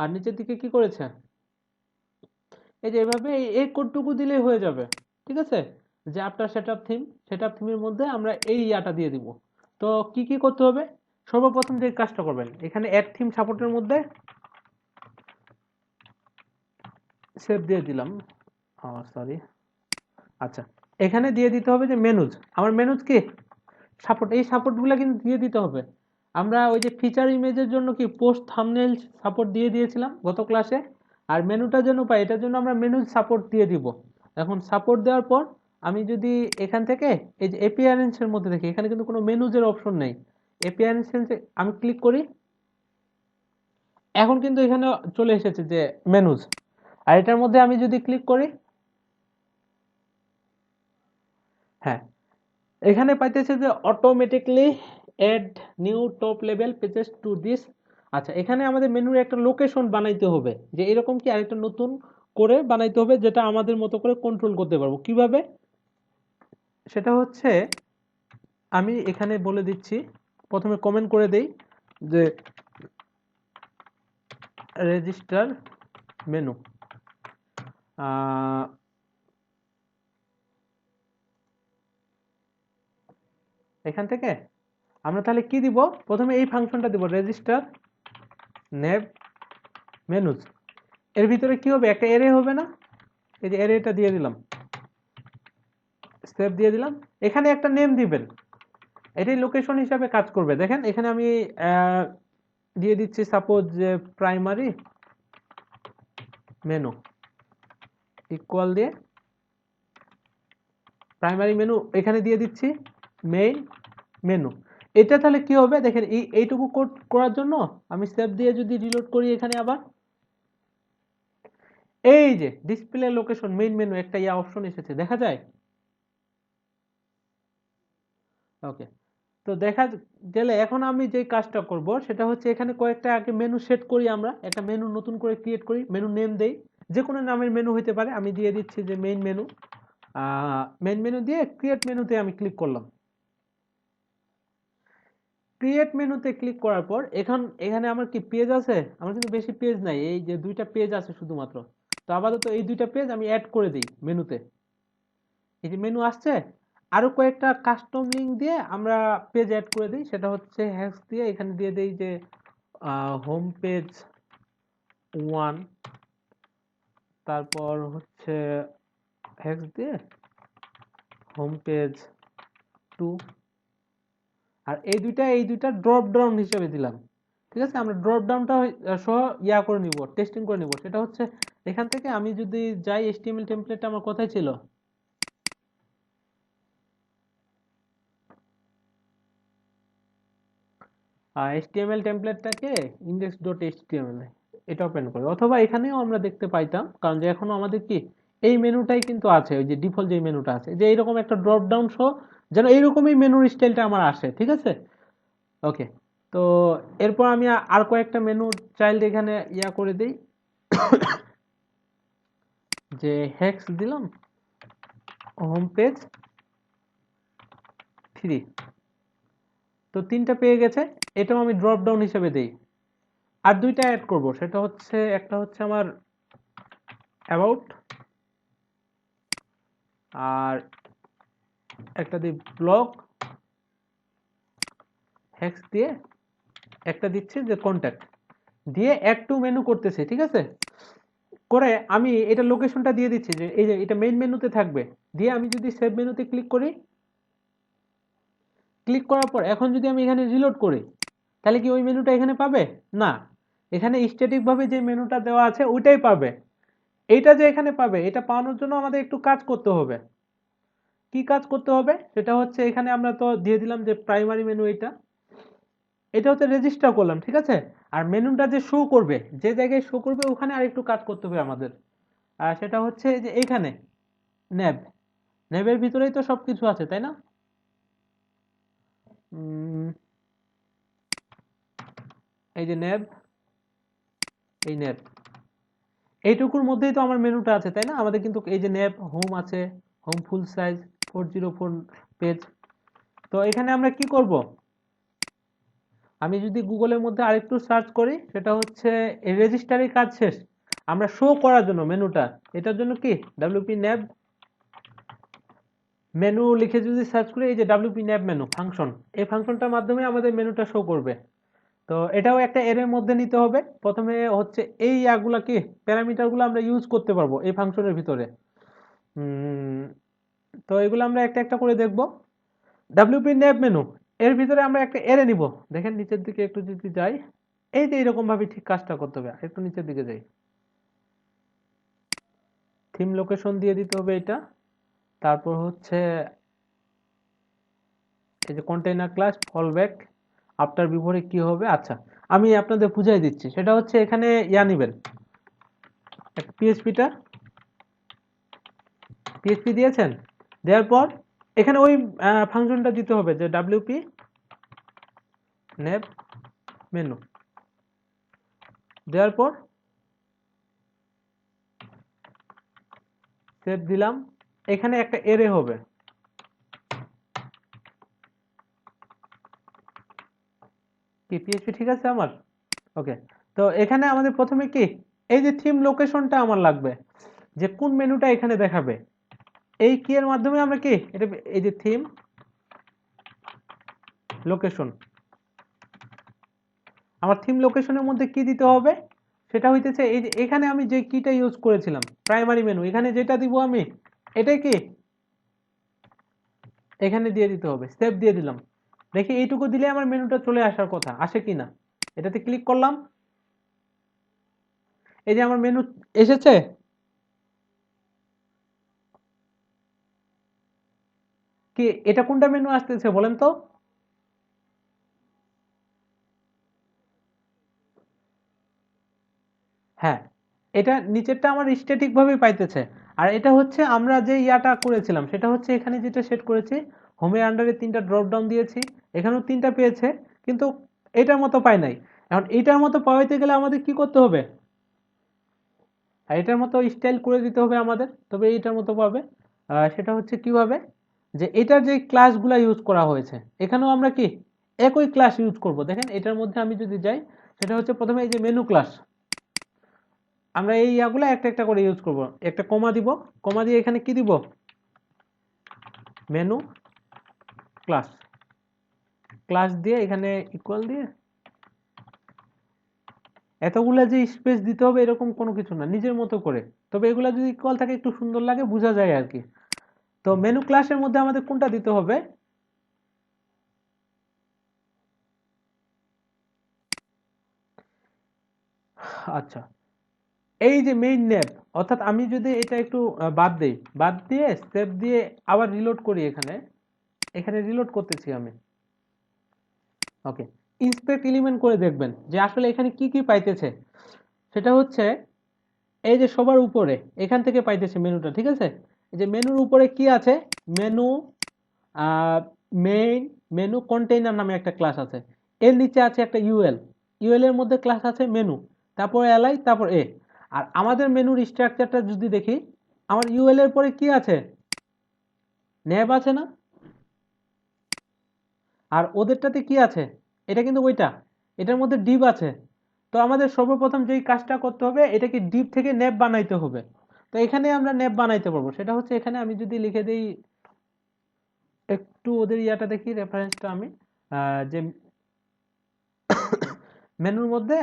[SPEAKER 1] আর নিচের দিকে কি করেছে, এই যে এভাবে এই কোডটুকু দিলেই হয়ে যাবে, ঠিক আছে। যে আপনার সেটআপ থিমের মধ্যে আমরা এই ইয়াটা দিয়ে দিব। তো কি কি করতে হবে, সর্বপ্রথম যে কাজটা করবেন এখানে অ্যাড থিম সাপোর্টের মধ্যে সেভ দিয়ে দিলাম, সরি, আচ্ছা, এখানে দিয়ে দিতে হবে যে মেনুজ, আমার মেনুজ কি সাপোর্ট, এই সাপোর্টগুলো কিন্তু দিয়ে দিতে হবে। আমরা ওই যে ফিচার ইমেজের জন্য কি পোস্ট থাম্বনেল সাপোর্ট দিয়ে দিয়েছিলাম গত ক্লাসে, আর মেনুটার জন্য পাই, এটার জন্য আমরা মেনুজ সাপোর্ট দিয়ে দিব। এখন সাপোর্ট দেওয়ার পর আমি যদি এখান থেকে এই যে অ্যাপিয়ারেন্সের মধ্যে দেখি, এখানে কিন্তু কোনো মেনুজের অপশন নেই। অ্যাপিয়ারেন্সে আমি ক্লিক করি, এখন কিন্তু এখানে চলে এসেছে যে মেনুজ। আর এটার মধ্যে আমি যদি ক্লিক করি, হ্যাঁ, এখানে পাইতেছে যে automatically add new top level pages to this. আচ্ছা, এখানে আমাদের মেনুর একটা লোকেশন বানাইতে হবে, যে এরকম কি আরেকটা নতুন করে বানাইতে হবে, যেটা আমাদের মতো করে কন্ট্রোল করতে পারবো কিভাবে, সেটা হচ্ছে আমি এখানে বলে দিচ্ছি। প্রথমে কমেন্ট করে দেই যে রেজিস্টার মেনু, এখান থেকে আমরা তাহলে কি দিব, প্রথমে এই ফাংশনটা দিব রেজিস্টার নেভ মেনুজ। এর ভিতরে কি হবে, একটা এরে হবে না, এই যে এরেটা দিয়ে দিলাম, সেভ দিয়ে দিলাম। এখানে একটা নেম দিবেন, এটাই লোকেশন হিসাবে কাজ করবে। দেখেন এখানে আমি দিয়ে দিচ্ছি সাপোজ যে প্রাইমারি মেনু ইকুয়াল দিয়ে প্রাইমারি মেনু এখানে দিয়ে দিচ্ছি মেইন মেনু। এটা তাহলে কি হবে দেখেন, এইটুকু কোড করার জন্য আমি সেভ দিয়ে যদি রিলোড করি, এখানে আবার এই যে ডিসপ্লে লোকেশন মেইন মেনু একটা ইয়া অপশন এসেছে, দেখা যায়। ওকে, তো দেখা গেলে এখন আমি যে কাজটা করব সেটা হচ্ছে এখানে কয়েকটা আগে মেনু সেট করি, আমরা একটা মেনু নতুন করে ক্রিয়েট করি, মেনু নেম দেই, যে কোনো নামের মেনু হতে পারে, আমি দিয়ে দিচ্ছি যে মেইন মেনু। মেইন মেনু দিয়ে ক্রিয়েট মেনুতে আমি ক্লিক করলাম। ক্রিয়েট মেনুতে ক্লিক করার পর এখানে আমার কি পেজ আছে, আমার কিন্তু বেশি পেজ নাই, এই যে দুইটা পেজ আছে শুধুমাত্র। তো আপাতত এই দুইটা পেজ আমি অ্যাড করে দিই মেনুতে, এই যে মেনু আসছে। আরো কয়েকটা কাস্টম লিঙ্ক দিয়ে আমরা পেজ অ্যাড করে দিই, সেটা হচ্ছে হ্যাশ দিয়ে এখানে দিয়ে দেই যে হোম পেজ 1, তারপর হচ্ছে হ্যাশ দিয়ে হোম পেজ 2, আর এই দুইটা ড্রপ ডাউন হিসেবে দিলাম। ঠিক আছে, আমরা ড্রপ ডাউনটা সহ ইয়া করে নিব, টেস্টিং করে নিব। সেটা হচ্ছে এখান থেকে আমি যদি যাই, এইচটিএমএল টেমপ্লেটটা আমার কোথায় ছিল, এইচটিএমএল টেমপ্লেটটাকে index.html এটা ওপেন করি, অথবা এখানেও আমরা দেখতে পাইতাম, কারণ যে এখনো আমাদের কি এই মেনুটাই কিন্তু আছে, ওই যে ডিফল্ট যে মেনুটা আছে, যে এইরকম একটা ড্রপ ডাউন সহ যেন এইরকমই মেনুর স্টাইলটা আমার আসে, ঠিক আছে। ওকে, তো এরপর আমি আর কয়েকটা মেনু চাইল্ড এখানে ইয়া করে দিই, যে হেক্স দিলাম হোম পেজ 3, তো তিনটা পেয়ে গেছে, এটাও আমি ড্রপ ডাউন হিসেবে দেই। আর দুইটা অ্যাড করব, সেটা হচ্ছে একটা হচ্ছে আমার অ্যাবাউট, আর একটা দিই ব্লগ হেক্স দিয়ে, একটা দিচ্ছে যে কন্ট্যাক্ট দিয়ে অ্যাড টু মেনু করতেছে, ঠিক আছে। করে আমি এটা লোকেশনটা দিয়ে দিচ্ছি যে এই যে এটা মেইন মেনুতে থাকবে, দিয়ে আমি যদি সেভ মেনুতে ক্লিক করি, ক্লিক করার পর এখন যদি আমি এখানে রিলোড করি, তাহলে কি ওই মেনুটা এখানে পাবে না, এখানে স্ট্যাটিক ভাবে যে মেনুটা দেওয়া আছে ওইটাই পাবে। এইটা যে এখানে পাবে, এটা পাওয়ানোর জন্য আমাদের একটু কাজ করতে হবে। কি কাজ করতে হবে সেটা হচ্ছে, এখানে আমরা তো দিয়ে দিলাম যে প্রাইমারি মেনু, এটা হচ্ছে রেজিস্টার করলাম, ঠিক আছে। আর মেনুটা যে শো করবে, যে জায়গায় শো করবে ওখানে আরেকটু কাজ করতে হবে আমাদের। আর সেটা হচ্ছে যে এইখানে ন্যাব, ন্যাবের ভিতরেই তো সবকিছু আছে, তাই না। এই যে ন্যাব, এই ন্যাব, এইটুকুর মধ্যেই তো আমার মেনুটা আছে, তাই না? আমাদের কিন্তু এই যে ন্যাপ হোম আছে, হোম ফুল সাইজ 404 পেজ। তো এখানে আমরা কি করব, আমি যদি গুগলের মধ্যে আরেকটু সার্চ করি, সেটা হচ্ছে এই রেজিস্টারের কাজ শেষ, আমরা শো করার জন্য মেনুটা, এটার জন্য কি ডাব্লিউপি ন্যাব মেনু লিখে যদি সার্চ করি, এই যে ডাব্লিউপি ন্যাব মেনু ফাংশন, এই ফাংশনটার মাধ্যমে আমাদের মেনুটা শো করবে। তো এটাও একটা এর মধ্যে নিতে হবে। প্রথমে হচ্ছে এই ইয়াগুলা কি প্যারামিটারগুলো আমরা ইউজ করতে পারবো এই ফাংশনের ভিতরে। তো এগুলো আমরা একটা একটা করে দেখব। ডাব্লিউপি ন্যাব মেনু এর ভিতরে আমরা একটা এরে নিব। দেখেন নিচের দিকে একটু যদি যাই, এই যে এরকম ভাবে ঠিক কাজটা করতে হবে। একটু নিচের দিকে যাই, থিম লোকেশন দিয়ে দিতে হবে এটা। তারপর হচ্ছে এই যে কন্টেইনার ক্লাস ফলব্যাক আফটার বিফোরে কি হবে। আচ্ছা, আমি আপনাদের বুঝাই দিচ্ছি। সেটা হচ্ছে এখানে ইয়া নিবেন, পিএইচপিটা পিএইচপি দিয়েছেন, দেওয়ার পর এখানে ওই ফাংশনটা দিতে হবে যে ডাব্লিউপি ন্যাব মেনু, দেওয়ার পর সেভ দিলাম। এখানে একটা এরে হবে, কি পিএইচপি ঠিক আছে আমার? ওকে। তো এখানে আমাদের প্রথমে কি এই যে থিম লোকেশনটা আমার লাগবে, যে কোন মেনুটা এখানে দেখাবে। এই কি এর মাধ্যমে আমরা কি এটা, এই যে থিম লোকেশন, আমার থিম লোকেশনের মধ্যে কি দিতে হবে, সেটা হইতেছে এই যে এখানে আমি যে কিটা ইউজ করেছিলাম প্রাইমারি মেনু, এখানে যেটা দিব আমি এটাই কি এখানে দিয়ে দিতে হবে। সেভ দিয়ে দিলাম। দেখি এইটুকু দিলে আমার মেনুটা চলে আসার কথা, আসে কিনা। এটাতে ক্লিক করলাম, এই যে আমার মেনু এসেছে। কি এটা কোনটা মেনু আসতেছে বলেন তো? হ্যাঁ, এটা নিচেরটা আমার স্ট্যাটিক ভাবেই পাইতেছে। আর এটা হচ্ছে আমরা যে ইয়াটা করেছিলাম, সেটা হচ্ছে এখানে যেটা সেট করেছি, হোমের আন্ডারে 3টা ড্রপ ডাউন দিয়েছি, এখানেও 3টা পেয়েছে, কিন্তু এটার মতো পাই নাই। এখন এটার মতো পাইতে গেলে আমাদের কি করতে হবে, আর এটার মতো স্টাইল করে দিতে হবে আমাদের, তবে এইটার মতো পাবে। সেটা হচ্ছে কিভাবে, যে এটার যে ক্লাসগুলা ইউজ করা হয়েছে, এখানেও আমরা কি একই ক্লাস ইউজ করব। দেখেন এটার মধ্যে আমি যদি যাই, সেটা হচ্ছে প্রথমে এই যে মেনু ক্লাস, আমরা এই ইয়াগুলো একটা একটা করে ইউজ করব। একটা কমা দিব, কমা দিয়ে এখানে কি দিব, মেনু ক্লাস, ক্লাস দিয়ে এখানে ইকুয়াল দিয়ে, এতগুলা যে স্পেস দিতে হবে এরকম কোনো কিছু না, নিজের মতো করে। তবে এগুলা যদি ইকুয়াল থাকে একটু সুন্দর লাগে, বোঝা যায় আর কি। তো মেনু ক্লাসের মধ্যে আমাদের কোনটা দিতে হবে, আচ্ছা এই যে মেইন নেম, অর্থাৎ আমি যদি এটা একটু বাদ দেই, বাদ দিয়ে সেভ দিয়ে আবার রিলোড করি, এখানে এখানে রিলোড করতেছি আমি। ওকে, ইন্সপেক্ট এলিমেন্ট করে দেখবেন যে আসলে এখানে কি কি পাইতেছে। সেটা হচ্ছে এই যে সবার উপরে এখান থেকে পাইতেছে মেনুটা, ঠিক আছে? এই যে মেনুর উপরে কি আছে, মেনু মেইন, মেনু কন্টেইনার নামে একটা ক্লাস আছে, এর নিচে আছে একটা ইউএল, ইউএল এর মধ্যে ক্লাস আছে মেনু, তারপর এলআই, তারপর এ। আর আমাদের মেনুর স্ট্রাকচারটা যদি দেখি, আমার ইউএল এর পরে কি আছে, ন্যাব আছে না? আর ওদেরটাতে কি আছে, এটা কিন্তু ওইটা, এটার মধ্যে ডিপ আছে। তো আমাদের সর্বপ্রথম যেই কাজটা করতে হবে, এটাকে ডিপ থেকে ন্যাব বানাইতে হবে। তো এখানে আমরা ন্যাব বানাইতে পারবো। সেটা হচ্ছে এখানে আমি যদি লিখে দিই, একটু ওদের ইয়াটা দেখি রেফারেন্সটা আমি, যে মেনুর মধ্যে,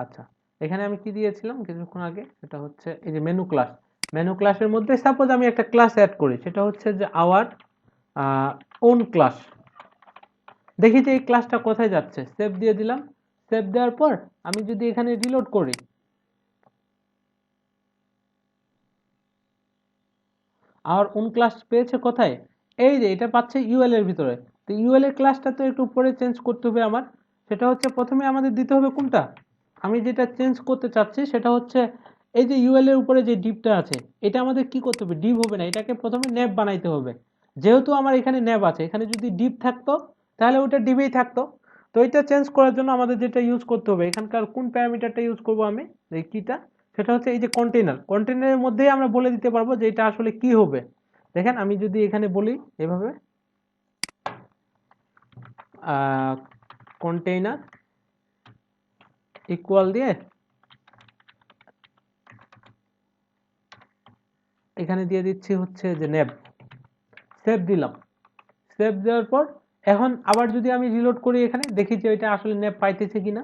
[SPEAKER 1] আচ্ছা এখানে আমি কি দিয়েছিলাম কিছুক্ষণ আগে, সেটা হচ্ছে এই যে মেনু ক্লাস, মেনু ক্লাসের মধ্যে সাপোজ আমি একটা ক্লাস অ্যাড করি, সেটা হচ্ছে যে আওয়ার ওন ক্লাস। দেখি যে এই ক্লাসটা কোথায় যাচ্ছে, সেভ দিয়ে দিলাম। সেভ দেওয়ার পর আমি যদি এখানে রিলোড করি, আর ওন ক্লাস পেয়েছে কোথায়, এই যে এটা পাচ্ছে ইউএল এর ভিতরে। তো ইউএল এর ক্লাসটা তো একটু পরে চেঞ্জ করতে হবে আমার। সেটা হচ্ছে প্রথমে আমাদের দিতে হবে কোনটা, আমি যেটা চেঞ্জ করতে চাচ্ছি সেটা হচ্ছে এই যে ইউএল এর উপরে যে ডিপটা আছে এটা আমাদের কি করতে হবে, ডিপ হবে না, এটাকে প্রথমে ন্যাব বানাইতে হবে। যেহেতু আমার এখানে ন্যাব আছে, এখানে যদি ডিপ থাকতো তাহলে ওটা ডিপেই থাকতো। তো এটা চেঞ্জ করার জন্য আমাদের যেটা ইউজ করতে হবে, এখানকার কোন প্যারামিটারটা ইউজ করব আমি, এই কিটা, সেটা হচ্ছে এই যে কন্টেইনার। কন্টেইনারের মধ্যেই আমরা বলে দিতে পারবো যে এটা আসলে কি হবে। দেখেন আমি যদি এখানে বলি এভাবে কন্টেইনার ইকুয়াল দিয়ে এখানে দিয়ে দিচ্ছি হচ্ছে যে নেব, সেভ দিলাম। সেভ দেওয়ার পর এখন আবার যদি আমি রিলোড করি এখানে দেখি যে এটা আসলে নেব পাইতেছে কিনা।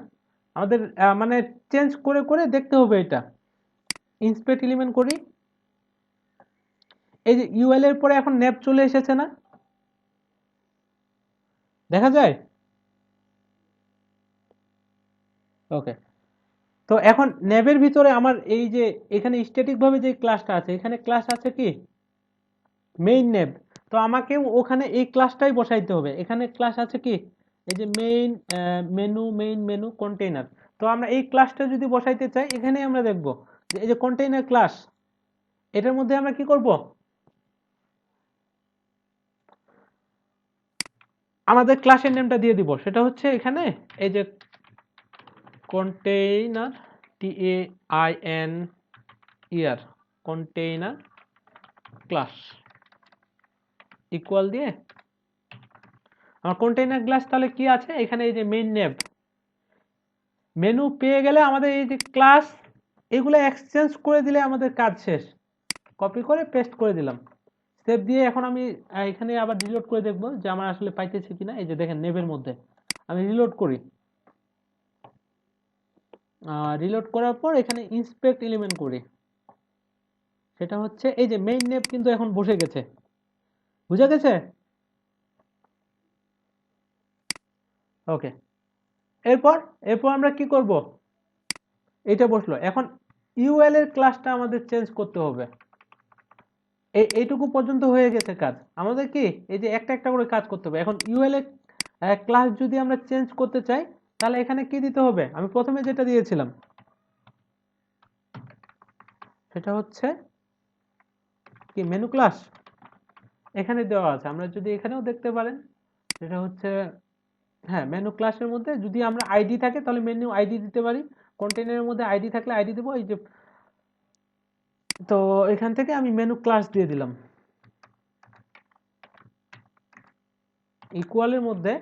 [SPEAKER 1] আমাদের মানে চেঞ্জ করে করে দেখতে হবে এটা। ইন্সপেক্ট এলিমেন্ট করি, এই যে ইউএল এর পরে এখন নেব চলে এসেছে না, দেখা যায়। ওকে, তো এখন নেবের ভিতরে আমার এই যে এখানে স্ট্যাটিক ভাবে যে ক্লাসটা আছে, এখানে ক্লাস আছে কি মেইন নেব। তো আমাকে ওখানে এই ক্লাসটাই বসাইতে হবে। এখানে ক্লাস আছে কি এই যে মেইন মেনু কন্টেইনার। তো আমরা এই ক্লাসটা যদি বসাইতে চাই এখানে আমরা দেখব যে এই যে কন্টেইনার ক্লাস, এটার মধ্যে আমরা কি করব, আমাদের ক্লাসের নেমটা দিয়ে দিব। সেটা হচ্ছে এখানে এই যে container, TAIN container class equal দিয়ে আমার কন্টেইনার ক্লাস তাহলে কি আছে এখানে এই যে মেইন নেম মেনু পেয়ে গেলে আমাদের এই যে ক্লাস এগুলো এক্সচেঞ্জ করে দিলে আমাদের কাজ শেষ। কপি করে পেস্ট করে দিলাম, সেভ দিয়ে এখন আমি এখানে আবার রিলোড করে দেখবো যে আমার আসলে পাইতেছি কিনা। এই যে দেখেন নেবের মধ্যে আমি রিলোড করি, রিলোড করার পর এখানে ইন্সপেক্ট এলিমেন্ট করি, সেটা হচ্ছে এই যে মেইন নেম কিন্তু এখন বসে গেছে, বুঝা গেছে। ওকে, এরপর এরপর আমরা কি করব, এটা বসলো। এখন ইউএল এর ক্লাসটা আমাদের চেঞ্জ করতে হবে। এইটুকু পর্যন্ত হয়ে গেছে কাজ। আমাদের কি এই যে একটা একটা করে কাজ করতে হবে। এখন ইউএল এর ক্লাস যদি আমরা চেঞ্জ করতে চাই তাহলে এখানে কি দিতে হবে, আমি প্রথমে যেটা দিয়েছিলাম সেটা হচ্ছে কি মেনু ক্লাস, এখানে দেওয়া আছে, আমরা যদি এখানেও দেখতে পারেন সেটা হচ্ছে হ্যাঁ মেনু ক্লাসের মধ্যে যদি আমরা আইডি থাকে তাহলে মেনু আইডি দিতে পারি, কন্টেইনারের মধ্যে আইডি থাকলে আইডি দেবো। এই যে তো এখান থেকে আমি মেনু ক্লাস দিয়ে দিলাম ইকুয়ালের মধ্যে।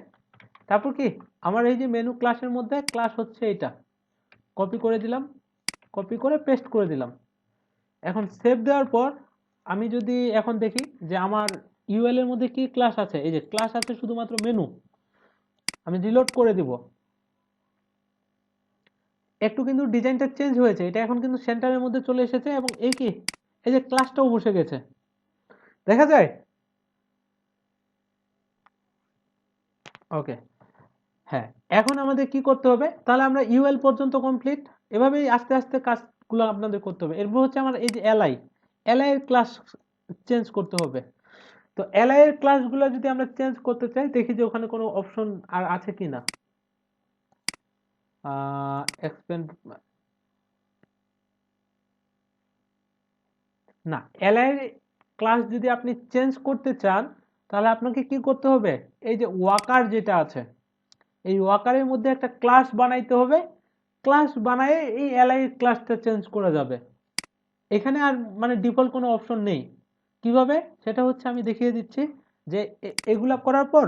[SPEAKER 1] তারপর কি আমার এই যে মেনু ক্লাসের মধ্যে ক্লাস হচ্ছে এটা, কপি করে দিলাম, কপি করে পেস্ট করে দিলাম। এখন সেভ দেওয়ার পর আমি যদি এখন দেখি যে আমার ইউএল এর মধ্যে কি ক্লাস আছে, এই যে ক্লাস আছে শুধুমাত্র মেনু, আমি রিলোড করে দিব। একটু কিন্তু ডিজাইনটা চেঞ্জ হয়েছে, এটা এখন কিন্তু সেন্টারের মধ্যে চলে এসেছে এবং এই কি এই যে ক্লাসটাও বসে গেছে, দেখা যায়। ওকে, হ্যাঁ এখন আমাদের কি করতে হবে, তাহলে আমরা ইউএল পর্যন্ত কমপ্লিট, এভাবেই আস্তে আস্তে কাজগুলো আপনাদের করতে হবে। এরপর হচ্ছে আমার এই যে এলআই, এলআই এর ক্লাস চেঞ্জ করতে হবে। তো এলআই এর ক্লাসগুলো যদি আমরা চেঞ্জ করতে চাই দেখি যে ওখানে কোনো অপশন আর আছে কিনা। এক্সপেন্ড না, এলআই এর ক্লাস যদি আপনি চেঞ্জ করতে চান তাহলে আপনাকে কি করতে হবে, এই যে ওয়াকার যেটা আছে এই ওয়াকারের মধ্যে একটা ক্লাস বানাইতে হবে। ক্লাস বানায় এই এলআই ক্লাসটা চেঞ্জ করা যাবে। এখানে আর মানে ডিফল্ট কোনো অপশন নেই। কিভাবে সেটা হচ্ছে আমি দেখিয়ে দিচ্ছি যে এগুলা করার পর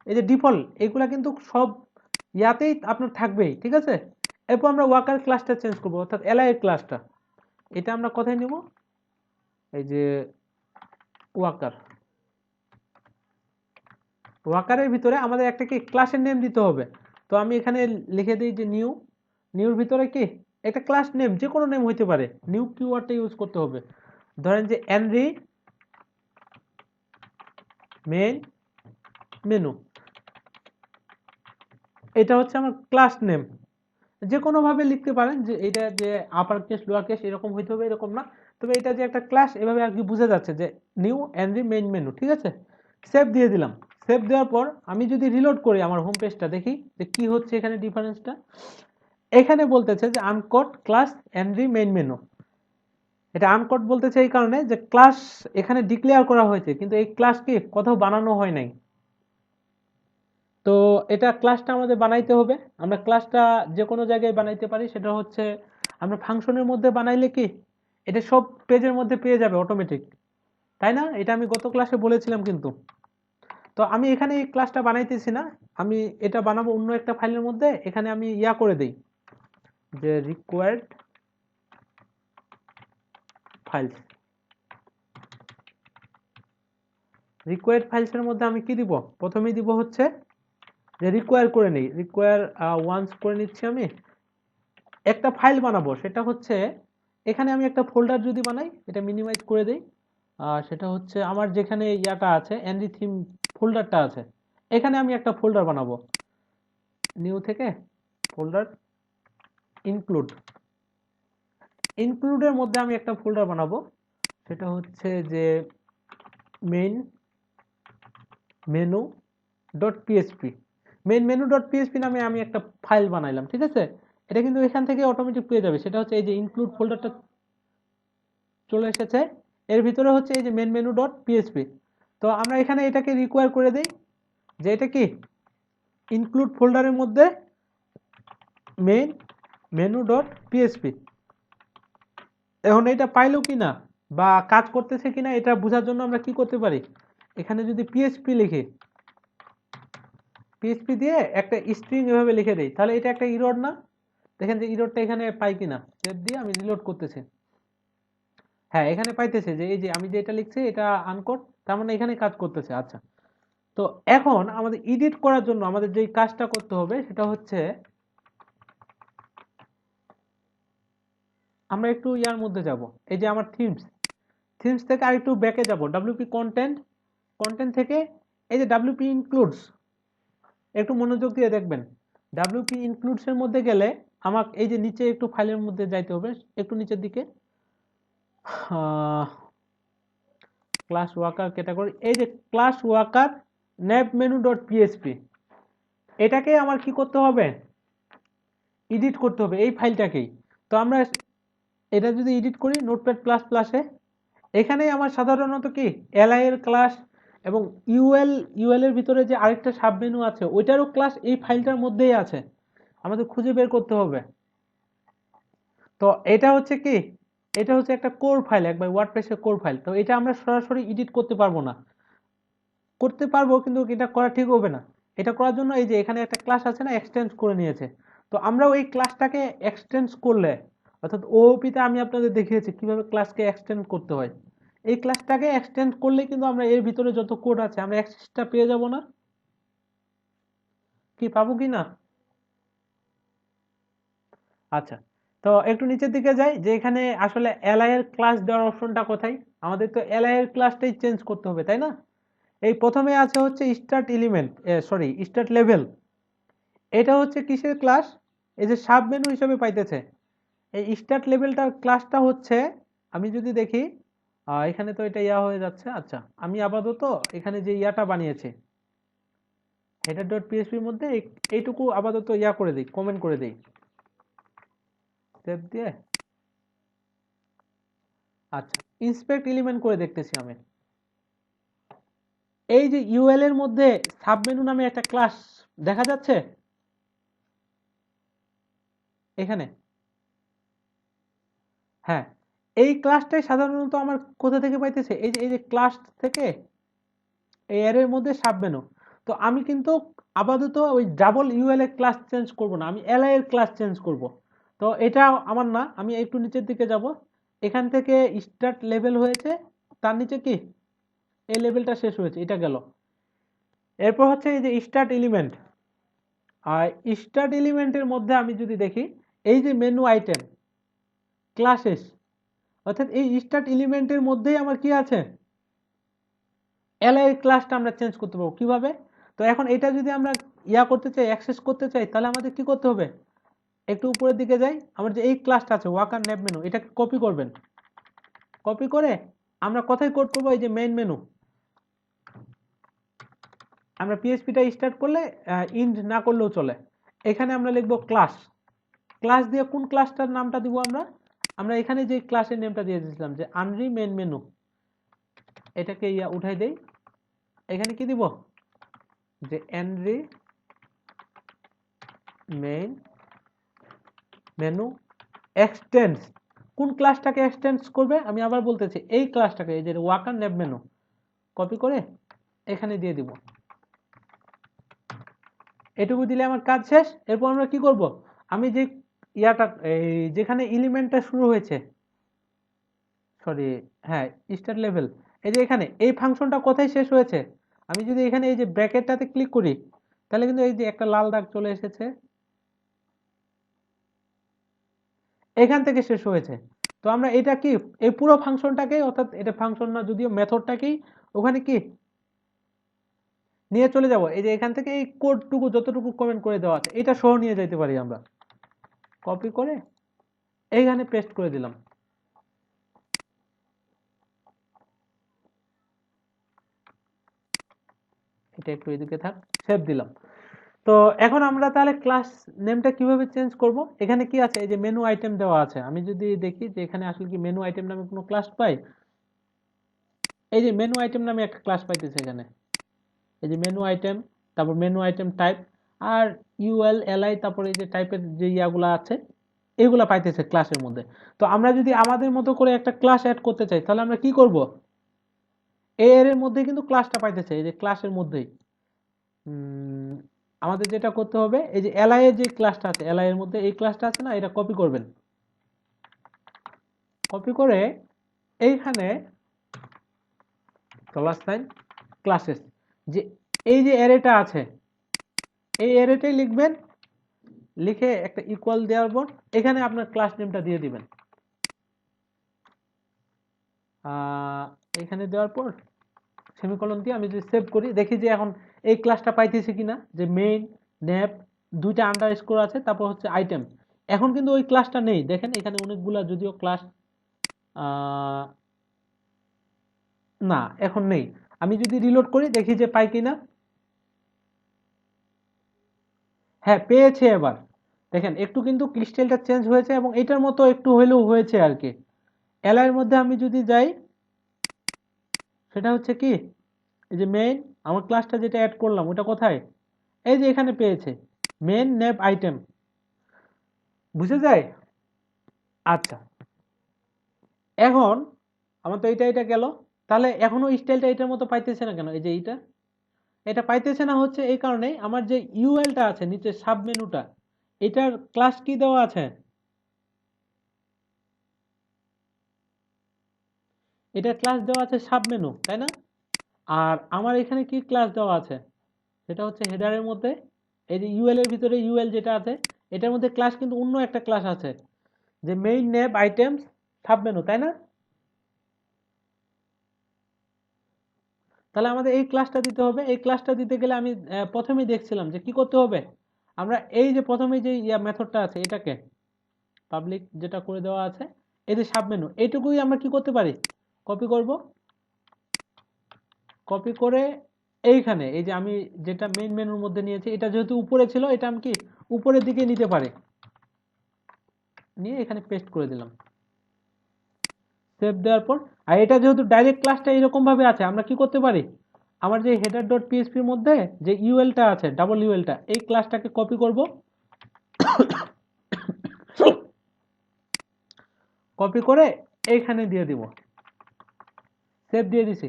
[SPEAKER 1] এই যে ডিফল্ট এগুলা কিন্তু সব ইয়াতেই আপনার থাকবেই, ঠিক আছে। এরপর আমরা ওয়াকার ক্লাসটা চেঞ্জ করবো, অর্থাৎ এলআই ক্লাসটা, এটা আমরা কোথায় নেব, এই যে ওয়াকার, ওয়াকারের ভিতরে আমাদের একটা কি ক্লাসের নেম দিতে হবে। তো আমি এখানে লিখে দিই যে নিউ, নিউর ভিতরে কি একটা ক্লাস নেম, যে কোনো নেম হইতে পারে, নিউ কিওয়ার্ডটা ইউজ করতে হবে। ধরেন যে এনরি মেইন মেনু, এটা হচ্ছে আমার ক্লাস নেম। যে কোনো ভাবে লিখতে পারেন, যে এটা যে আপার কেস লোয়ার কেস এরকম হইতে হবে এরকম না, তবে এটা যে একটা ক্লাস এভাবে আর কি বোঝা যাচ্ছে যে নিউ এনরি মেইন মেনু, ঠিক আছে। সেভ দিয়ে দিলাম। সেভ দেওয়ার পর আমি যদি রিলোড করি আমার হোম পেজটা, দেখি যে কি হচ্ছে এখানে ডিফারেন্সটা। এখানে বলতেছে যে আনকোড ক্লাস এনরি মেইন মেনু, এটা আনকোড বলতেছে এই কারণে যে ক্লাস এখানে ডিক্লেয়ার করা হয়েছে কিন্তু এই ক্লাস কি কোথাও বানানো হয় নাই। তো এটা ক্লাসটা আমাদের বানাইতে হবে। আমরা ক্লাসটা যে কোনো জায়গায় বানাইতে পারি, সেটা হচ্ছে আমরা ফাংশনের মধ্যে বানাইলে কি এটা সব পেজের মধ্যে পেয়ে যাবে অটোমেটিক, তাই না? এটা আমি গত ক্লাসে বলেছিলাম কিন্তু। তো আমি এখানে এই ক্লাসটা বানাইতেছি না, আমি এটা বানাবো অন্য একটা ফাইলের মধ্যে। এখানে আমি ইয়া করে দেই যে রিকোয়ার্ড ফাইলস, রিকোয়ার্ড ফাইলসের মধ্যে আমি কি দিব, প্রথমেই দিব হচ্ছে যে রিকোয়ার করে নেই, রিকোয়ার ওয়ান্স করে নিচ্ছি। আমি একটা ফাইল বানাবো, সেটা হচ্ছে এখানে আমি একটা ফোল্ডার যদি বানাই, এটা মিনিমাইজ করে দেই, সেটা হচ্ছে আমার যেখানে ইয়াটা আছে এনরি থিম ফোল্ডারটা আছে, এখানে আমি একটা ফোল্ডার বানাবো। নিউ থেকে ফোল্ডার ইনক্লুড, ইনক্লুডের মধ্যে আমি একটা ফোল্ডার বানাবো, সেটা হচ্ছে যে main menu dot PSP, main menu dot PSP নামে আমি একটা ফাইল বানাইলাম, ঠিক আছে? এটা কিন্তু এখান থেকে অটোমেটিক পেয়ে যাবে। সেটা হচ্ছে এই যে ইনক্লুড ফোল্ডারটা চলে এসেছে, এর ভিতরে হচ্ছে এই যে মেন মেনু ডট পিএসপি। তো আমরা এখানে এটাকে রিকোয়ার করে দেই যে এটা কি ইনক্লুড ফোল্ডারের মধ্যে মেইন মেনু ডট পিএসপি। এখন এটা পাইলো কিনা বা কাজ করতেছে কিনা এটা বোঝার জন্য আমরা কি করতে পারি, এখানে যদি পিএসপি লিখি, পিএসপি দিয়ে একটা স্ট্রিং এভাবে লিখে দেই, তাহলে এটা একটা ইরর না? দেখেন যে ইররটা এখানে পাই কিনা, সেভ দিয়ে আমি রিলোড করতেছি। হ্যাঁ, এখানে পাইতেছে যে এই যে আমি যেটা লিখছি এটা আনকোড, তার মানে এখানে কাজ করতেছে। আচ্ছা, তো এখন আমাদের এডিট করার জন্য আমাদের যে কাজটা করতে হবে সেটা হচ্ছে আমরা একটু ইয়ার মধ্যে যাব, এই যে আমার থিমস, থিমস থেকে আরেকটু ব্যাকে যাব, ডাব্লিউপি কন্টেন্ট, কন্টেন্ট থেকে এই যে ডাব্লিউপি ইনক্লুডস, একটু মনোযোগ দিয়ে দেখবেন। ডাব্লিউপি ইনক্লুডস এর মধ্যে গেলে আমাকে এই যে নিচে একটু ফাইলের মধ্যে যাইতে হবে, একটু নিচের দিকে, ক্লাস ওয়ার্কার ক্যাটাগরি, এই যে class worker nav menu dot PHP, এটাকে আমার কি করতে হবে, এডিট করতে হবে এই ফাইলটাকেই। তো আমরা এটা যদি এডিট করি নোটপ্যাড প্লাস প্লাসে, এখানে আমার সাধারণত কি এলআই এর ক্লাস এবং ইউএল এর ভিতরে যে আরেকটা সাব মেনু আছে ওইটারও ক্লাস এই ফাইলটার মধ্যেই আছে, আমাদের খুঁজে বের করতে হবে। তো এটা হচ্ছে কি, এটা হচ্ছে একটা কোর ফাইল, একবার ওয়ার্ডপ্রেসের কোর ফাইল। তো এটা আমরা সরাসরি এডিট করতে পারবো না, করতে পারবো কিন্তু এটা করা ঠিক হবে না। এটা করার জন্য এই যে এখানে একটা ক্লাস আছে না, এক্সটেন্ড করে নিয়েছে। তো আমরা ওই ক্লাসটাকে এক্সটেন্ড করলে, অর্থাৎ ওওপিতে আমি আপনাদের দেখিয়েছি কিভাবে ক্লাসকে এক্সটেন্ড করতে হয়, এই ক্লাসটাকে এক্সটেন্ড করলে কিন্তু আমরা এর ভিতরে যত কোড আছে আমরা অ্যাক্সেসটা পেয়ে যাব না? কি পাবো কি না? আচ্ছা, তো একটু নিচের দিকে যাই, যে এখানে আসলে এলআই এর ক্লাস দেওয়ার অপশনটা কোথায়, আমাদের তো এলআই এর ক্লাসটাই চেঞ্জ করতে হবে, তাই না? এই প্রথমে আছে হচ্ছে start element, sorry start level, এটা হচ্ছে কিসের ক্লাস, এই যে সাব মেনু হিসেবে পাইতেছে। এই স্টার্ট লেভেলটার ক্লাসটা হচ্ছে, আমি যদি দেখি এখানে তো এটা ইয়া হয়ে যাচ্ছে। আচ্ছা, আমি আপাতত এখানে যে ইয়াটা বানিয়েছি হেডার ডট পিএসপির মধ্যে এইটুকু আপাতত ইয়া করে দিই, কমেন্ট করে দিই, সেভ দিয়ে। আচ্ছা, ইন্সপেক্ট এলিমেন্ট করে দেখতেছি আমি, এই যে ইউএল এর মধ্যে সাব মেনু নামে একটা ক্লাস দেখা যাচ্ছে এখানে। হ্যাঁ, এই ক্লাসটাই সাধারণত আমার কোথা থেকে পাইতেছে, এই যে ক্লাস থেকে এই অ্যারের মধ্যে সাব মেনু। তো আমি কিন্তু আপাতত ওই ডাবল ইউএল এর ক্লাস চেঞ্জ করব না, আমি এলআই এর ক্লাস চেঞ্জ করব। তো এটা আমার না, আমি একটু নিচের দিকে যাব, এখান থেকে স্টার্ট লেভেল হয়েছে, তার নিচে কি এই লেভেলটা শেষ হয়েছে, এটা গেল। এরপর হচ্ছে এই যে স্টার্ট এলিমেন্ট, আর স্টার্ট এলিমেন্টের মধ্যে আমি যদি দেখি এই যে মেনু আইটেম ক্লাসেস, অর্থাৎ এই স্টার্ট এলিমেন্টের মধ্যেই আমার কি আছে, এলআই ক্লাসটা আমরা চেঞ্জ করতে পারবো কিভাবে। তো এখন এটা যদি আমরা ইয়া করতে চাই, অ্যাক্সেস করতে চাই, তাহলে আমাদের কি করতে হবে, একটু উপরের দিকে যাই, আমার যে এই ক্লাসটা আছে ওয়াকার ন্যাব মেনু, এটাকে কপি করবেন, কপি করে আমরা কোথায় কোড করবো, এই যে মেইন মেনু, আমরা পিএইচপিটা স্টার্ট করলে ইন্ড না করলেও চলে, এখানে আমরা লিখবো ক্লাস, ক্লাস দিয়ে কোন ক্লাসটার নামটা দিব আমরা, আমরা এখানে যে ক্লাসের নেমটা দিয়ে দিয়েছিলাম যে আনরি মেন মেনু, এটাকে উঠাই দেই। এখানে কি দিব যে এনরি মেইন মেনু এক্সটেন্স। কোন ক্লাসটাকে এক্সটেন্স করবে আমি আবার বলতেছি, এই ক্লাসটাকে, এই যে ওয়াকার নেভ মেনু কপি করে এখানে দিয়ে দিব। এটুকু দিলে আমার কাজ শেষ। এরপর আমরা কি করব, আমি যে এই যেখানে এলিমেন্টটা শুরু হয়েছে, সরি, হ্যাঁ, স্টার্ট লেভেল, এই যে এখানে এই ফাংশনটা কোথায় শেষ হয়েছে, আমি যদি এখানে এই যে ব্র্যাকেটটাতে ক্লিক করি তাহলে কিন্তু এই যে একটা লাল দাগ চলে এসেছে, এখান থেকে শেষ হয়েছে। তো আমরা এটা কি এই পুরো ফাংশনটাকে, অর্থাৎ এটা ফাংশন না যদিও মেথডটাকেই ওখানে কি নিয়ে চলে যাব, এই যে এখান থেকে এই কোডটুকু যতটুকু কমেন্ট করে দেওয়া আছে এটা সহ নিয়ে যেতে পারি আমরা, কপি করে এইখানে পেস্ট করে দিলাম। এটা একটু এদিকে থাক, সেভ দিলাম। তো এখন আমরা তাহলে ক্লাস নেমটা কিভাবে চেঞ্জ করব, এখানে কি আছে, এই যে মেনু আইটেম দেওয়া আছে, আমি যদি দেখি যে এখানে আসলে কি মেনু আইটেম নামে কোনো ক্লাস পাই, এই যে মেনু আইটেম নামে একটা ক্লাস পাইতেছে এখানে, এই যে মেনু আইটেম, তারপর মেনু আইটেম টাইপ, আর ইউএল এলআই, তারপর এই যে টাইপের যে ইয়াগুলা আছে এগুলা পাইতেছে ক্লাসের মধ্যে। তো আমরা যদি আমাদের মতো করে একটা ক্লাস অ্যাড করতে চাই তাহলে আমরা কি করব, এর মধ্যে কিন্তু ক্লাসটা পাইতেছে, এই যে ক্লাসের মধ্যেই আমাদের যেটা করতে হবে, এই যে এলআই এর যে ক্লাসটা আছে, এলআই এর মধ্যে এই ক্লাসটা আছে না, এটা কপি করবেন, কপি করে এইখানে $সাইন ক্লাসেস, যে এই যে অ্যারেটা আছে এই অ্যারেটাই লিখবেন, লিখে একটা ইকুয়াল দেওয়ার পর এখানে আপনার ক্লাস নেমটা দিয়ে দিবেন। এখানে দেওয়ার পর সেমিকোলন দিয়ে আমি যদি সেভ করি, দেখি যে এখন এই ক্লাসটা পাইতেছি কিনা, যে মেইন নেপ দুইটা আন্ডারস্কোর আছে, তারপর হচ্ছে আইটেম। এখন কিন্তু ওই ক্লাসটা নেই, দেখেন এখানে অনেকগুলা যদিও ক্লাস, না এখন নেই। আমি যদি রিলোড করি দেখি যে পাই কিনা, হ্যাঁ পেয়েছে। এবার দেখেন একটু কিন্তু ক্রিস্টালটা চেঞ্জ হয়েছে এবং এটার মতো একটু হইলেও হয়েছে আর কি। এলআই এর মধ্যে আমি যদি যাই, সেটা হচ্ছে কি, এই যে মেইন, আমার ক্লাসটা যেটা অ্যাড করলাম ওটা কোথায়, এই যে এখানে পেয়েছে মেইন নেপ আইটেম, বুঝে যায়। আচ্ছা, এখন আমার তো এটা গেল, তাহলে এখনো স্টাইলটা এটার মতো পাইতেছে না কেন, এই যে এটা পাইতেছে না হচ্ছে এই কারণে আমার যে ইউএলটা আছে নিচে সাব মেনুটা, এটার ক্লাস কি দেওয়া আছে, এটার ক্লাস দেওয়া আছে সাব মেনু, তাই না? আর আমার এখানে কি ক্লাস দেওয়া আছে, সেটা হচ্ছে হেডারের মধ্যে, এই যে ইউএল এর ভিতরে ইউএল যেটা আছে এটার মধ্যে ক্লাস কিন্তু অন্য একটা ক্লাস আছে, যে মেইন নেভ আইটেমস সাব মেনু, তাই না? তাহলে আমাদের এই ক্লাসটা দিতে হবে। এই ক্লাসটা দিতে গেলে আমি প্রথমেই দেখছিলাম যে কি করতে হবে, আমরা এই যে প্রথমে যে মেথডটা আছে এটাকে পাবলিক যেটা করে দেওয়া আছে, এই যে সাব মেনু, এইটুকুই আমরা কি করতে পারি, কপি করব, কপি করে এইখানে এই যে আমি যেটা মেইন মেনুর মধ্যে নিয়েছি, এটা যেহেতু উপরে ছিল এটা আমি কি উপরের দিকে নিতে পারি, নিয়ে এখানে পেস্ট করে দিলাম, সেভ দেওয়ার পর। আর এটা যেহেতু ডাইরেক্ট ক্লাসটা এরকম ভাবে আছে, আমরা কি করতে পারি, আমার যে হেডার ডট পিএইচপির মধ্যে যে ইউএলটা আছে, ডাবল ইউএলটা, এই ক্লাসটাকে কপি করব, কপি করে এইখানে দিয়ে দিব, সেভ দিয়ে দিছি।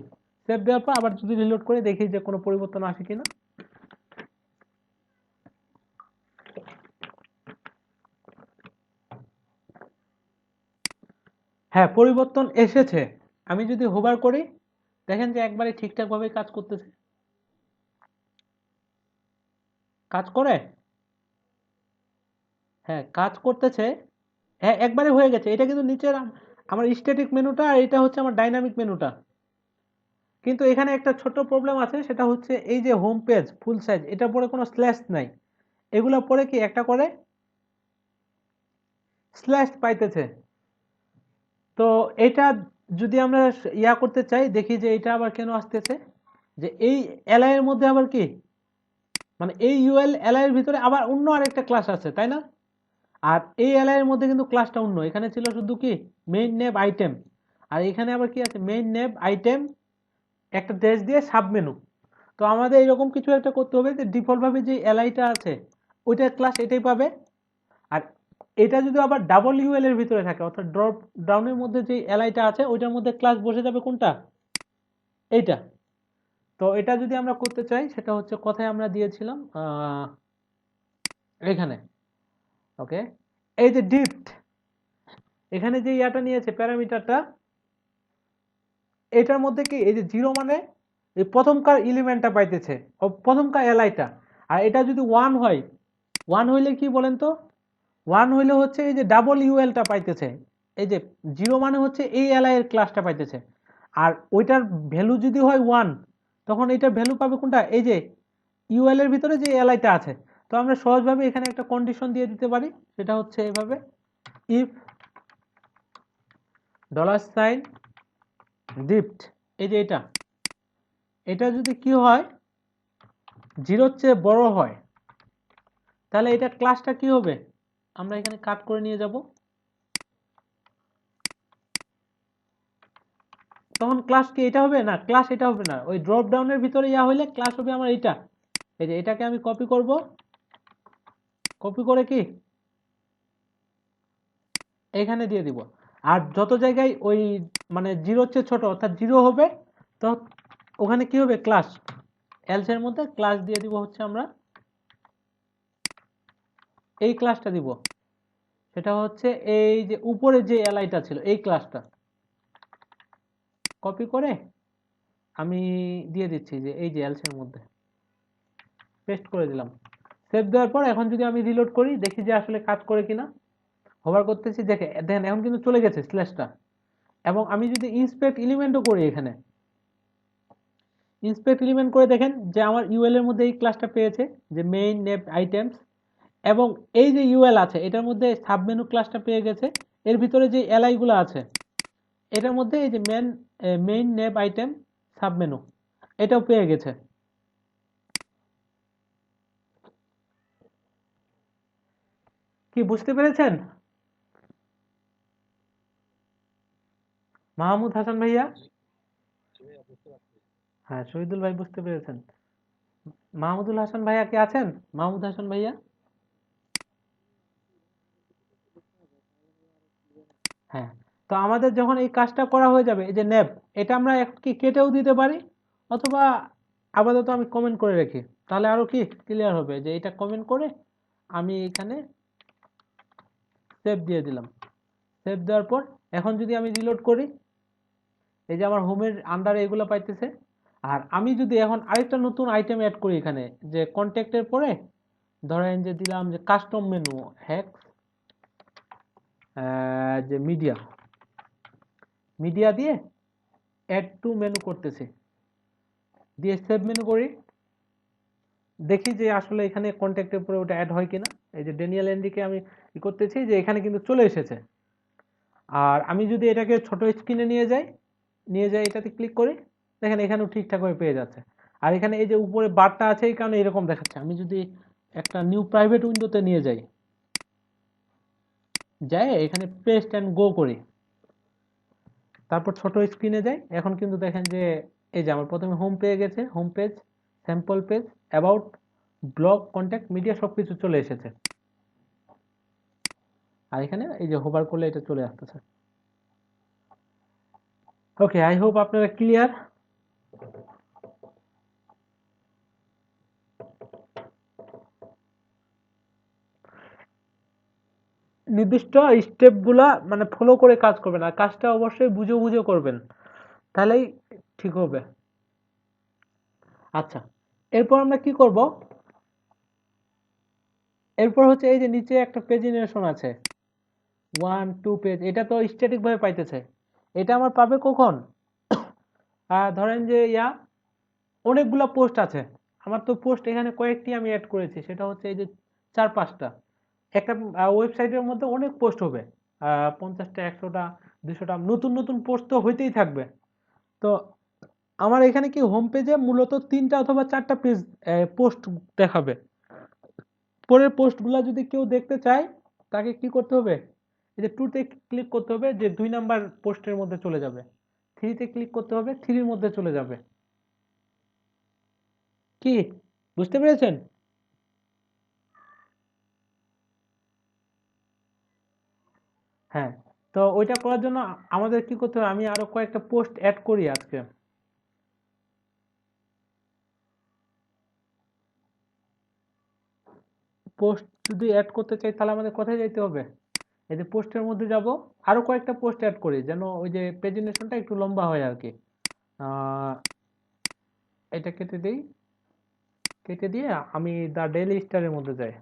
[SPEAKER 1] সেভ দেওয়ার পর আবার যদি রিলোড করে দেখি যে কোনো পরিবর্তন আসে কিনা, হ্যাঁ পরিবর্তন এসেছে। আমি যদি হোভার করি দেখেন যে একবারে ঠিকঠাক ভাবে কাজ করতেছে, কাজ করে, হ্যাঁ কাজ করতেছে, হ্যাঁ একবারে হয়ে গেছে। এটা কিন্তু নিচের আমার স্ট্যাটিক মেনুটা, আর এটা হচ্ছে আমার ডাইনামিক মেনুটা। কিন্তু এখানে একটা ছোট প্রবলেম আছে, সেটা হচ্ছে এই যে হোম পেজ ফুল সাইজ, এটার পরে কোনো স্ল্যাশ নাই, এগুলো পরে কি একটা করে স্ল্যাশ পাইতেছে। তো এটা যদি আমরা করতে চাই, দেখি যে এটা আবার কেন আসতেছে, যে এই এলআই এর মধ্যে আবার কি, মানে এই ইউএল এলআই এর ভিতরে আবার অন্য আরেকটা ক্লাস আছে, তাই না? আর এই এলআই এর মধ্যে কিন্তু ক্লাসটা অন্য, এখানে ছিল শুধু কি মেইন নেভ আইটেম, আর এখানে আবার কি আছে মেইন নেভ আইটেম একটা ড্যাশ দিয়ে সাব মেনু। তো আমাদের এরকম কিছু একটা করতে হবে যে ডিফল্ট ভাবে যে এলআইটা আছে ওইটার ক্লাস এটাই পাবে, আর এটা যদি আবার ডাবল ইউএল এর ভিতরে থাকে অর্থাৎ ড্রপ ডাউনের মধ্যে যে এলআইটা আছে ওইটার মধ্যে ক্লাস বসে যাবে কোনটা, এইটা। তো এটা যদি আমরা করতে চাই সেটা হচ্ছে কোথায় আমরা দিয়েছিলাম এখানে, ওকে, এই যে ডিপথ, এখানে যে ইয়াটা নিয়েছে প্যারামিটারটা, এটার মধ্যে কি এই যে জিরো মানে এই প্রথমকার এলিমেন্টটা পাইতেছে প্রথমকার এলআইটা, আর এটা যদি ওয়ান হয়, ওয়ান হইলে কি বলেন তো, ওয়ান হইলে হচ্ছে এই যে ডাবল ইউএলটা পাইতেছে, এই যে জিরো মানে হচ্ছে এই এলআই এর ক্লাসটা পাইতেছে, আর ওইটার ভ্যালু যদি হয় ওয়ান তখন এটার ভ্যালু পাবে কোনটা, এই যে ইউএল এর ভিতরে যে এলআইটা আছে। তো আমরা সহজভাবে এখানে একটা কন্ডিশন দিয়ে দিতে পারি, সেটা হচ্ছে এইভাবে, ইফ $, ডিপথ, এই যে এটা, এটা যদি কি হয় জিরোর চেয়ে বড় হয় তাহলে এটা ক্লাসটা কি হবে, আমরা এখানে কাট করে নিয়ে যাব, তখন ক্লাস কি এটা হবে না, ক্লাস এটা হবে না, ওই ড্রপ ডাউনের ভিতরে ইয়া হইলে ক্লাস হবে আমার এটা। এই যে এটাকে আমি কপি করব, কপি করে কি এখানে দিয়ে দিব, আর যত জায়গায় ওই মানে জিরোর চেয়ে ছোট অর্থাৎ জিরো হবে তো ওখানে কি হবে ক্লাস, এলস এর মধ্যে ক্লাস দিয়ে দিব হচ্ছে আমরা এই ক্লাসটা দিব, সেটা হচ্ছে এই যে উপরে যে এলআইটা ছিল এই ক্লাসটা কপি করে আমি দিয়ে দিচ্ছি যে এই যে এলস এর মধ্যে পেস্ট করে দিলাম। সেভ দেওয়ার পর এখন যদি আমি রিলোড করি দেখি যে আসলে কাজ করে কিনা, হোভার করতেছি, দেখেন এখন কিন্তু চলে গেছে স্ল্যাশটা। এবং আমি যদি ইন্সপেক্ট এলিমেন্টও করি, এখানে ইন্সপেক্ট এলিমেন্ট করে দেখেন যে আমার ইউএল এর মধ্যে এই ক্লাসটা পেয়েছে যে মেইন নেভ আইটেমস, এবং এই যে ইউএল আছে এটার মধ্যে সাবমেনু ক্লাসটা পেয়ে গেছে, এর ভিতরে যে এলআই গুলো আছে এটার মধ্যে এই যে মেইন নেভ আইটেম সাবমেনু এটাও পেয়ে গেছে। কি বুঝতে পেরেছেন মাহমুদ হাসান ভাইয়া? হ্যাঁ শহীদুল ভাই বুঝতে পেরেছেন। মাহমুদুল হাসান ভাইয়া কি আছেন? মাহমুদ হাসান ভাইয়া, হ্যাঁ। তো আমাদের যখন এই কাজটা করা হয়ে যাবে এই যে নেব, এটা আমরা কি কেটেও দিতে পারি, অথবা আপাতত আমি কমেন্ট করে রাখি, তাহলে আরো কি ক্লিয়ার হবে যে এটা কমেন্ট করে আমি এখানে সেভ দিয়ে দিলাম। সেভ দেওয়ার পর এখন যদি আমি রিলোড করি এই যে আমার হোমের আন্ডারে এগুলো পাইতেছে, আর আমি যদি এখন আরেকটা নতুন আইটেম অ্যাড করি এখানে যে কন্ট্যাক্টের পরে ধরেন যে দিলাম যে কাস্টম মেনু হ্যাক্স, যে মিডিয়া, মিডিয়া দিয়ে অ্যাড টু মেনু করতেছি, দিয়ে সেভ মেনু করি, দেখি যে আসলে এখানে কন্ট্যাক্টের পরে ওটা অ্যাড হয় কিনা। এই যে ড্যানিয়েল এন্ড্রিকে আমি কি করতেছি যে এখানে কিন্তু চলে এসেছে। আর আমি যদি এটাকে ছোট স্ক্রিনে নিয়ে যাই এটাতে ক্লিক করি, দেখেন এখানেও ঠিকঠাক ভাবে পেয়ে যাচ্ছে। আর এখানে এই যে উপরে বারটা আছে এই কারণে এরকম দেখাচ্ছে। আমি যদি একটা নিউ প্রাইভেট উইন্ডোতে নিয়ে যাই, এখানে পেস্ট অ্যান্ড গো করি, তারপর ছোট স্ক্রিনে যাই, এখন কিন্তু দেখেন যে এই যে আমার প্রথমে হোম পেয়ে গেছে, home page, sample page, about, blog, contact, media সবকিছু চলে এসেছে। আর এখানে এই যে হোভার করলে এটা চলে আসতেছে। ওকে, আই হোপ আপনারা ক্লিয়ার। নির্দিষ্ট স্টেপগুলা মানে ফলো করে কাজ করবেন, আর কাজটা অবশ্যই বুঝে বুঝে করবেন, তাহলেই ঠিক হবে। আচ্ছা, এরপর আমরা কি করব, এরপর হচ্ছে এই যে নিচে একটা পেজিনেশন আছে 1 2 পেজ, এটা তো স্ট্যাটিক ভাবে পাইতেছে, এটা আমার পাবে কখন, ধরেন যে অনেকগুলা পোস্ট আছে, আমার তো পোস্ট এখানে কয়েকটি আমি অ্যাড করেছি, সেটা হচ্ছে এই যে 4-5টা, একটা ওয়েবসাইটের মধ্যে অনেক পোস্ট হবে, 50টা, 100টা, 200টা, নতুন নতুন পোস্ট তো হইতেই থাকবে। তো আমার এখানে কি হোম পেজে মূলত 3টা অথবা 4টা পোস্ট দেখাবে, পরের পোস্টগুলা যদি কেউ দেখতে চায় তাকে কি করতে হবে, এই যে টুতে ক্লিক করতে হবে, যে 2 নাম্বার পোস্টের মধ্যে চলে যাবে। থ্রিতে ক্লিক করতে হবে, থ্রির মধ্যে চলে যাবে। কি বুঝতে পেরেছেন? হ্যাঁ। তো ওইটা করার জন্য আমাদের কি করতে হবে, আমি আরো কয়েকটা পোস্ট অ্যাড করি আজকে। পোস্ট যদি অ্যাড করতে চাই তাহলে আমাদের কোথায় যাইতে হবে, এই যে পোস্টের মধ্যে যাব, আরো কয়েকটা পোস্ট অ্যাড করি যেন ওই যে প্রেজেন্টেশনটা একটু লম্বা হয় আর কি। আহ, এটা কেটে দিই, কেটে দিয়ে আমি দ্য ডেইলি স্টারের মধ্যে যাই।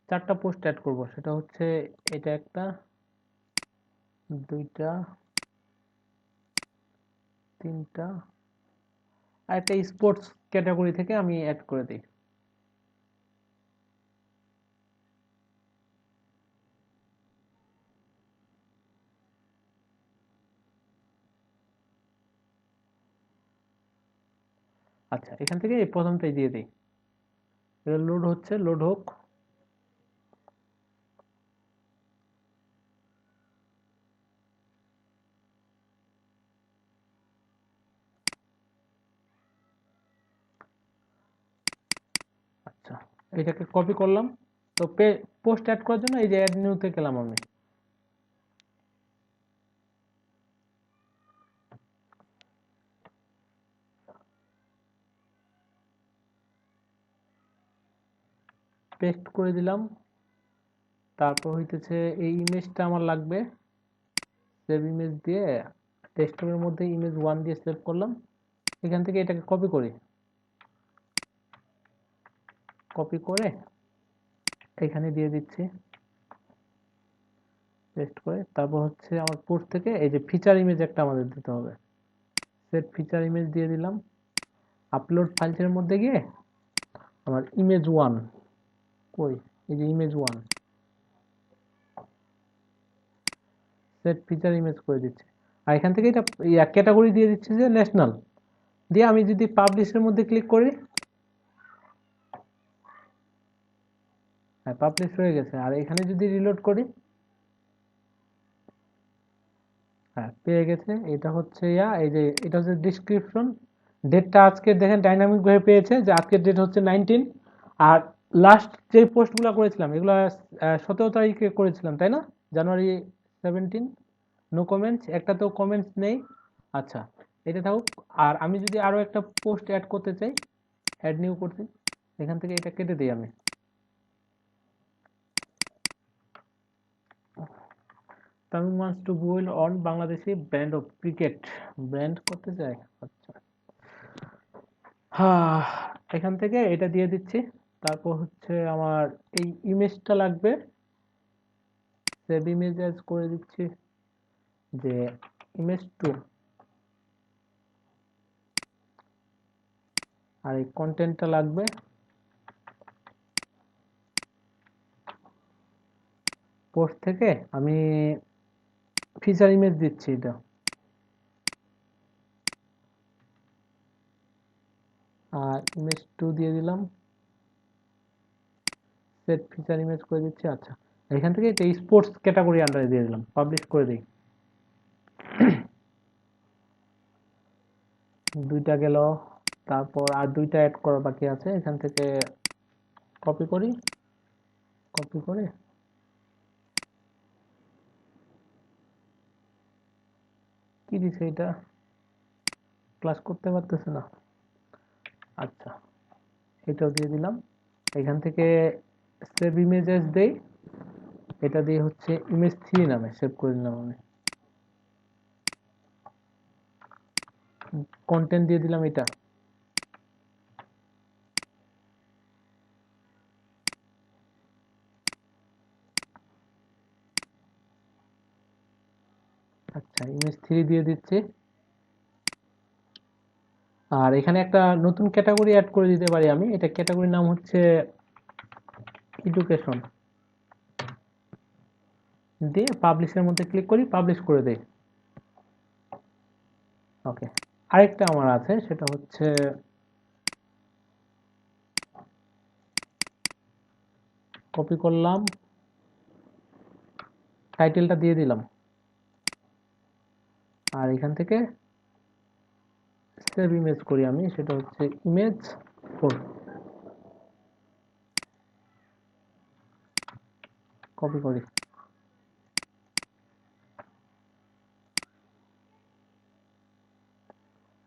[SPEAKER 1] 4টা পোস্ট অ্যাড করব, সেটা হচ্ছে এটা একটা, দুইটা, তিনটা, আর একটা স্পোর্টস ক্যাটাগরি থেকে আমি অ্যাড করে দিই। আচ্ছা, এখান থেকে এই প্রথমটাই দিয়ে দিই। এটা লোড হচ্ছে, লোড হোক। আচ্ছা, এটাকে কপি করলাম। তো পোস্ট অ্যাড করার জন্য এই যে অ্যাড নিউতে গেলাম আমি। পেস্ট করে দিলাম। তারপর হইতেছে এই ইমেজটা আমার লাগবে, সেভ ইমেজ দিয়ে ডেস্কটপের মধ্যে ইমেজ 1 দিয়ে সেভ করলাম। এখান থেকে এটাকে কপি করি, কপি করে এখানে দিয়ে দিচ্ছি, পেস্ট করে। তারপর হচ্ছে আমার পোস্ট থেকে এই যে ফিচার ইমেজ একটা আমাদের দিতে হবে, সেট ফিচার ইমেজ দিয়ে দিলাম। আপলোড ফাইলসের মধ্যে গিয়ে আমার ইমেজ 1 কই, এই যে ইমেজ 1 সেট ফিচার ইমেজ করে দিচ্ছি। আর এখান থেকে এটা ক্যাটাগরি দিয়ে দিচ্ছি যে ন্যাশনাল, দিয়ে আমি যদি পাবলিশের মধ্যে ক্লিক করি, হ্যাঁ পাবলিশ হয়ে গেছে। আর এখানে যদি রিলোড করি, হ্যাঁ পেয়ে গেছে। এটা হচ্ছে এই যে এটা হচ্ছে ডিসক্রিপশন, ডেটটা আজকের দেখেন ডাইনামিক ভাবে পেয়েছে যে আজকের ডেট হচ্ছে 19। আর লাস্ট যে পোস্টগুলো করেছিলাম এগুলো 17 তারিখে করেছিলাম তাই না, জানুয়ারি 17। নো কমেন্টস, একটাতেও কমেন্টস নেই। আচ্ছা, এটা থাকুক। আর আমি যদি আরো একটা পোস্ট অ্যাড করতে চাই, অ্যাড নিউ করছি, এখান থেকে এটা কেটে দিই আমি। Tamim wants to build on Bangladeshi brand of cricket, brand করতে চাই। আচ্ছা, হ্যাঁ, এখান থেকে এটা দিয়ে দিচ্ছি। তারপর হচ্ছে আমার এই ইমেজটা লাগবে, সেভ ইমেজ অ্যাজ করে দিচ্ছি যে ইমেজ 2। আর এই কন্টেন্টটা লাগবে, পোস্ট থেকে আমি ফিচার ইমেজ দিচ্ছি এটা। আর ইমেজ 2 দিয়ে দিলাম, সেট ফিচার ইমেজ করে দিচ্ছি। আচ্ছা, এখান থেকে এটা স্পোর্টস ক্যাটাগরি আন্ডারে দিয়ে দিলাম, পাবলিশ করে দিই। দুইটা গেল। তারপর আর দুইটা অ্যাড করা বাকি আছে, এখান থেকে কপি করি, কপি করে কি দিছে এটা, ক্লাস করতে পারতেছে না। আচ্ছা, এটাও দিয়ে দিলাম। এখান থেকে সেভ ইমেজেস দেই, এটা দিয়ে হচ্ছে ইমেজ 3 নামে সেভ করে দিলাম আমি। কন্টেন্ট দিয়ে দিলাম এটা। আচ্ছা, ইমেজ 3 দিয়ে দিচ্ছি। আর এখানে একটা নতুন ক্যাটাগরি অ্যাড করে দিতে পারি আমি, এটা ক্যাটাগরির নাম হচ্ছে এডুকেশন দিয়ে পাবলিশের মধ্যে ক্লিক করি, পাবলিশ করে দেই। ওকে, আরেকটা আমার আছে, সেটা হচ্ছে কপি করলাম, টাইটেলটা দিয়ে দিলাম, আর এখান থেকে সেভ ইমেজ করি আমি, সেটা হচ্ছে ইমেজ 4, কপি করি।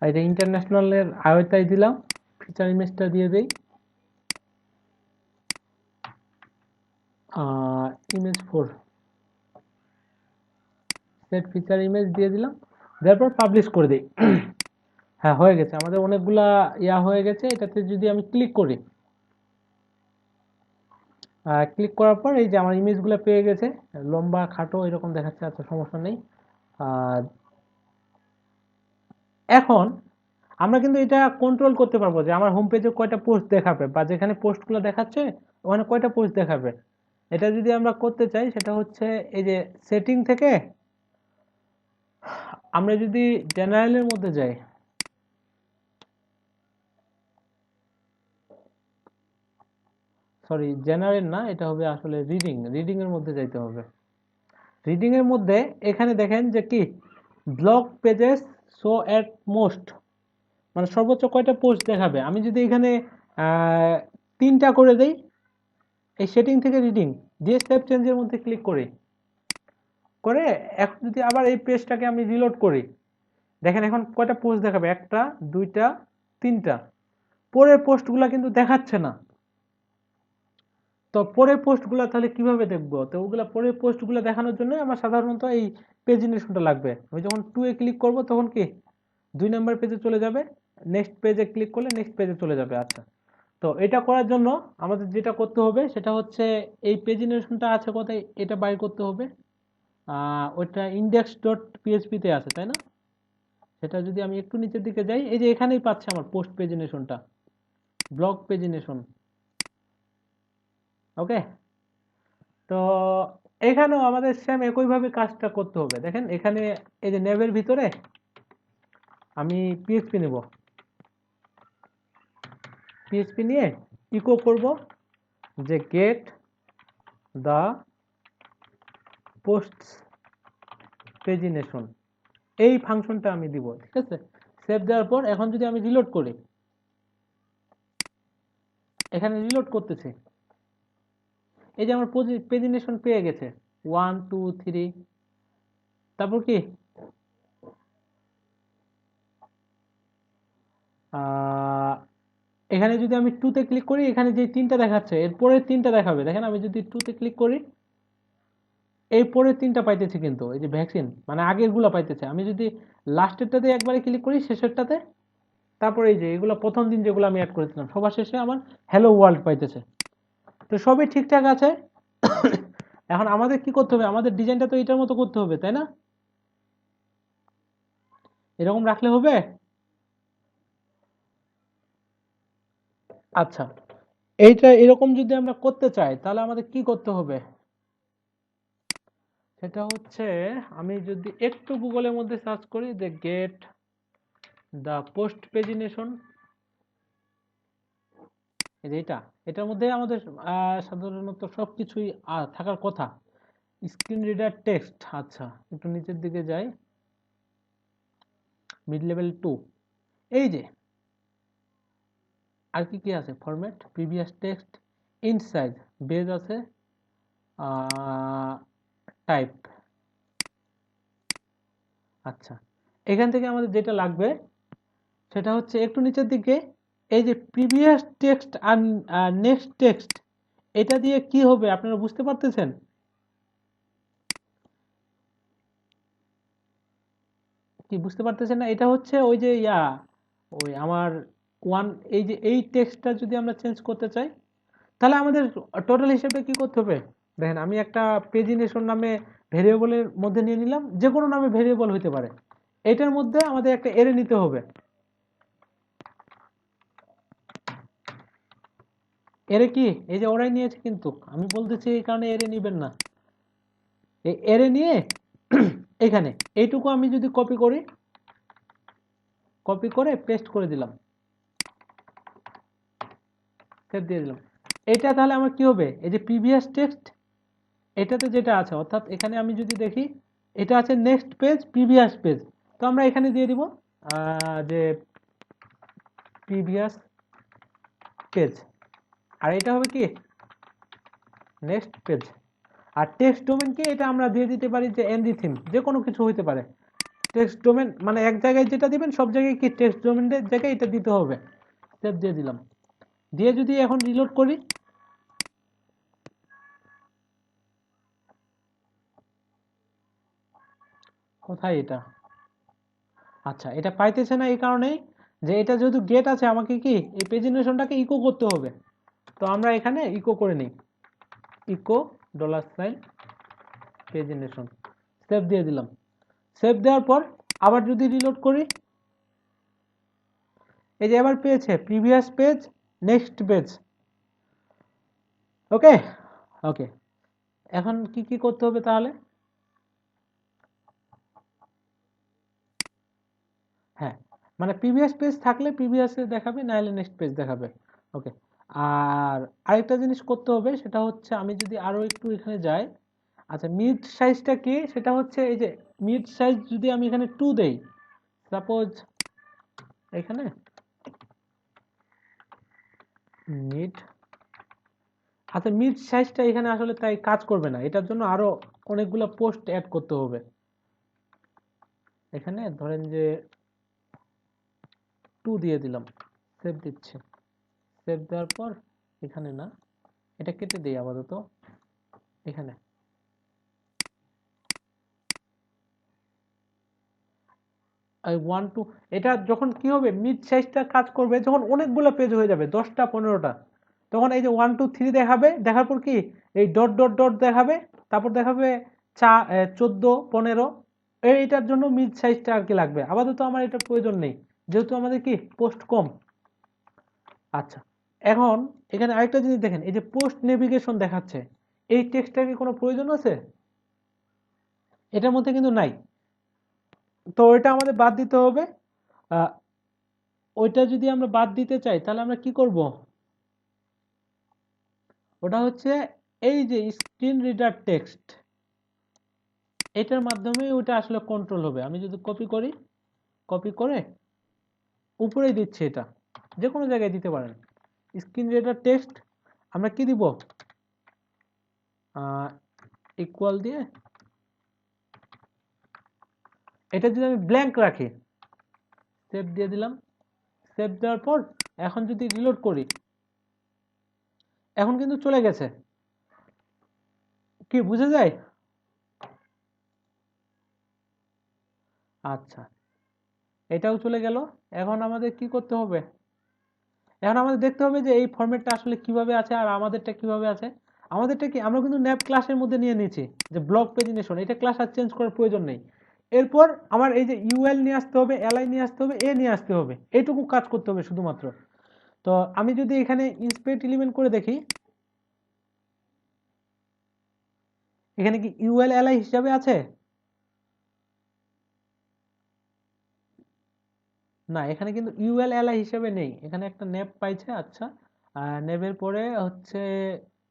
[SPEAKER 1] আর এটা ইন্টারন্যাশনালের আয়তায় দিলাম, ফিচার ইমেজটা দিয়ে দেই, ইমেজ 4, সেট ফিচার ইমেজ দিয়ে দিলাম, তারপর পাবলিশ করে দিই। হ্যাঁ, হয়ে গেছে, আমাদের অনেকগুলা হয়ে গেছে। এটাতে যদি আমি ক্লিক করি, ক্লিক করার পর এই যে আমার ইমেজগুলো পেয়ে গেছে, লম্বা খাটো এরকম দেখাচ্ছে। আচ্ছা, সমস্যা নেই। এখন আমরা কিন্তু এটা কন্ট্রোল করতে পারবো যে আমার হোম পেজে কয়টা পোস্ট দেখাবে, বা যেখানে পোস্টগুলো দেখাচ্ছে ওখানে কয়টা পোস্ট দেখাবে। এটা যদি আমরা করতে চাই, সেটা হচ্ছে এই যে সেটিং থেকে আমরা যদি জেনারেলের মধ্যে যাই, সরি জেনারেল না, এটা হবে আসলে রিডিং এর মধ্যে যাইতে হবে। রিডিং এর মধ্যে এখানে দেখেন যে কি ব্লগ পেজেস শো এট মোস্ট, মানে সর্বোচ্চ কয়টা পোস্ট দেখাবে। আমি যদি এখানে 3টা করে দেই, এই সেটিং থেকে রিডিং দিয়ে সেভ চেঞ্জের মধ্যে ক্লিক করি, করে এখন যদি আবার এই পেজটাকে আমি রিলোড করি, দেখেন এখন কয়টা পোস্ট দেখাবে, 1টা 2টা 3টা। পরের পোস্টগুলো কিন্তু দেখাচ্ছে না। তো পরের পোস্টগুলো তাহলে কিভাবে দেখবো? তো ওগুলা পরের পোস্টগুলো দেখানোর জন্য আমার সাধারণত এই পেজিনেশনটা লাগবে। আমি যখন 2 এ ক্লিক করব তখন কি 2 নাম্বার পেজে চলে যাবে, নেক্সট পেজে ক্লিক করলে নেক্সট পেজে চলে যাবে। আচ্ছা, তো এটা করার জন্য আমাদের যেটা করতে হবে সেটা হচ্ছে এই পেজিনেশনটা আছে কোথায়, এটা বাইর করতে হবে। ওইটা ইন্ডেক্স ডট পিএইচপিতে আছে, তাই না? সেটা যদি আমি একটু নিচের দিকে যাই, এই যে এখানেই পাচ্ছি আমার পোস্ট পেজিনেশনটা, ব্লগ পেজিনেশন। ওকে, তো এখানেও আমাদের সেম একইভাবে কাজটা করতে হবে। দেখেন এখানে এই যে নেভের ভিতরে আমি পিএইচপি নেব, পিএইচপি নিয়ে ইকো করব যে গেট দ্য পোস্ট পেজিনেশন, এই ফাংশনটা আমি দিব। ঠিক আছে, সেভ দেওয়ার পর এখন যদি আমি রিলোড করি, এখানে রিলোড করতেছি, এই যে আমার পেজিনেশন পেয়ে গেছে 1 2 3, তারপর কি এখানে যদি আমি 2 তে ক্লিক করি, এখানে যে 3টা দেখাচ্ছে এরপরের 3টা দেখাবে। দেখেন আমি যদি 2 তে ক্লিক করি, এই পরের 3টা পাইতেছি, কিন্তু এই যে ভ্যাকসিন মানে আগের গুলা পাইতেছে। আমি যদি লাস্টেরটাতে একবারে ক্লিক করি, শেষেরটাতে, তারপরে এই যে এগুলো প্রথম দিন যেগুলো আমি অ্যাড করেছিলাম, সবার শেষে আমার হ্যালো ওয়ার্ল্ড পাইতেছে। তো সবই ঠিকঠাক আছে। এখন আমাদের কি করতে হবে, আমাদের ডিজাইনটা তো এটার মতো করতে হবে, তাই না? এরকম রাখলে হবে। আচ্ছা, এইটা এরকম যদি আমরা করতে চাই, তাহলে আমাদের কি করতে হবে, সেটা হচ্ছে আমি যদি একটু গুগলের মধ্যে সার্চ করি যে গেট দ্য পোস্ট পেজিনেশন, এই যে এটার মধ্যে আমাদের সাধারণত সবকিছুই থাকার কথা। স্ক্রিন রিডার টেক্সট, আচ্ছা একটু নিচের দিকে যাই, মিড লেভেল 2, এই যে আর কি কি আছে, format, previous text, int size, base আছে, টাইপ। আচ্ছা, এখান থেকে আমাদের যেটা লাগবে সেটা হচ্ছে একটু নিচের দিকে এই যে প্রিভিয়াস টেক্সট আর নেক্সট টেক্সট, এটা দিয়ে কি হবে আপনারা বুঝতে পারতেছেন? কি বুঝতে পারতেছেন না? এটা হচ্ছে ওই যে ওই আমার ওয়ান, এই যে এই টেক্সটটা যদি আমরা চেঞ্জ করতে চাই, তাহলে আমাদের টোটাল হিসেবে কি করতে হবে, দেখেন আমি একটা পেজিনেশন নামে ভেরিয়েবলের মধ্যে নিয়ে নিলাম, যে কোনো নামে ভেরিয়েবল হতে পারে, এটার মধ্যে আমাদের একটা এরে নিতে হবে। এরে কি, এই যে ওরাই নিয়েছে, কিন্তু আমি বলতেছি এই কারণে এরে নিবেন না। এই এরে নিয়ে এখানে এইটুকু আমি যদি কপি করি, কপি করে পেস্ট করে দিলাম, সেভ দিয়ে দিলাম। এটা তাহলে আমার কি হবে, এই যে প্রিভিয়াস টেক্সট এটাতে যেটা আছে, অর্থাৎ এখানে আমি যদি দেখি এটা আছে নেক্সট পেজ প্রিভিয়াস পেজ, তো আমরা এখানে দিয়ে দিব যে প্রিভিয়াস পেজ, আর এটা হবে কি নেক্সট পেজ। আর টেক্সট ডোমেন কি, এটা আমরা দিয়ে দিতে পারি যে এনরিথিং, যে কোনো কিছু হইতে পারে। টেক্সট ডোমেন মানে এক জায়গায় যেটা দিবেন সব জায়গায় কি টেক্সট ডোমেনের জায়গায় এটা দিতে হবে। সেভ দিয়ে দিলাম, দিয়ে যদি এখন রিলোড করি, কোথায় এটা, আচ্ছা এটা পাইতেছে না এই কারণেই যে এটা যেহেতু গেট আছে, আমাকে কি এই পেজিনেশনটাকে ইকো করতে হবে। তো আমরা এখানে ইকো করে নিই, ইকো $, পেজিনেশন, সেভ দিয়ে দিলাম। সেভ দেওয়ার পর আবার যদি রিলোড করি, এই যে এবার পেয়েছে প্রিভিয়াস পেজ নেক্সট পেজ। ওকে ওকে, এখন কি কি করতে হবে তাহলে, হ্যাঁ মানে প্রিভিয়াস পেজ থাকলে প্রিভিয়াস দেখাবে, নাহলে নেক্সট পেজ দেখাবে। ওকে, আর আরেকটা জিনিস করতে হবে, সেটা হচ্ছে আমি যদি আরো একটু এখানে যাই, আচ্ছা মিড সাইজটা কি, সেটা হচ্ছে এই যে মিড সাইজ যদি আমি এখানে 2 দেই, সাপোজ এখানে মিড, আচ্ছা মিড সাইজটা এখানে আসলে তাই কাজ করবে না, এটার জন্য আরো অনেকগুলো পোস্ট অ্যাড করতে হবে। এখানে ধরেন যে 2 দিয়ে দিলাম, সেভ দিচ্ছি, সেভ দেওয়ার পর এখানে না, এটা কেটে দিই আপাতত, এখানে ওয়ান টু, এটা যখন কি হবে মিড সাইজটা কাজ করবে যখন অনেকগুলো পেজ হয়ে যাবে 10টা 15টা, তখন এই যে 1 2 3 দেখাবে, দেখার পর কি এই ডট ডট ডট দেখাবে, তারপর দেখাবে 14 15, এইটার জন্য মিড সাইজটা আর কি লাগবে। আপাতত আমার এটা প্রয়োজন নেই, যেহেতু আমাদের কি পোস্ট কম। আচ্ছা, এখন এখানে আরেকটা জিনিস দেখেন, এই যে পোস্ট নেভিগেশন দেখাচ্ছে, এই টেক্সটটা কি কোনো প্রয়োজন আছে, এটার মধ্যে কিন্তু নাই। তো এটা আমাদের বাদ দিতে হবে। ওইটা যদি আমরা বাদ দিতে চাই তাহলে আমরা কি করব, ওটা হচ্ছে এই যে স্ক্রিন রিডার টেক্সট, এটার মাধ্যমে ওটা আসলে কন্ট্রোল হবে। আমি যদি কপি করি, কপি করে উপরেই দিচ্ছি, এটা যে কোনো জায়গায় দিতে পারেন, স্ক্রিন রিডার টেক্সট, আমরা কি দিব ইকুয়াল দিয়ে, এটা যদি আমি ব্ল্যাঙ্ক রাখি, সেভ দিয়ে দিলাম। সেভ দেওয়ার পর এখন যদি রিলোড করি, এখন কিন্তু চলে গেছে, কি বুঝা যায়? আচ্ছা, এটাও চলে গেল। এখন আমাদের কি করতে হবে, এখন আমাদের দেখতে হবে যে এই ফরম্যাটটা আসলে কিভাবে আছে আর আমাদেরটা কিভাবে আছে। আমাদেরটা কি আমরা কিন্তু ন্যাপ ক্লাসের মধ্যে নিয়ে নিয়েছি, যে ব্লক পেজিনেশন, এটা ক্লাস আর চেঞ্জ করার প্রয়োজন নেই। এরপর আমার এই যে ইউএল নিয়ে আসতে হবে, এলআই নিয়ে আসতে হবে, এ নিয়ে আসতে হবে, এইটুকু কাজ করতে হবে শুধুমাত্র। তো আমি যদি এখানে ইন্সপেক্ট এলিমেন্ট করে দেখি, এখানে কি ইউএল এলআই হিসাবে আছে, না এখানে কিন্তু ইউএল এলআই হিসাবে নেই, এখানে একটা নেপ পাইছে। আচ্ছা, নেপের পরে হচ্ছে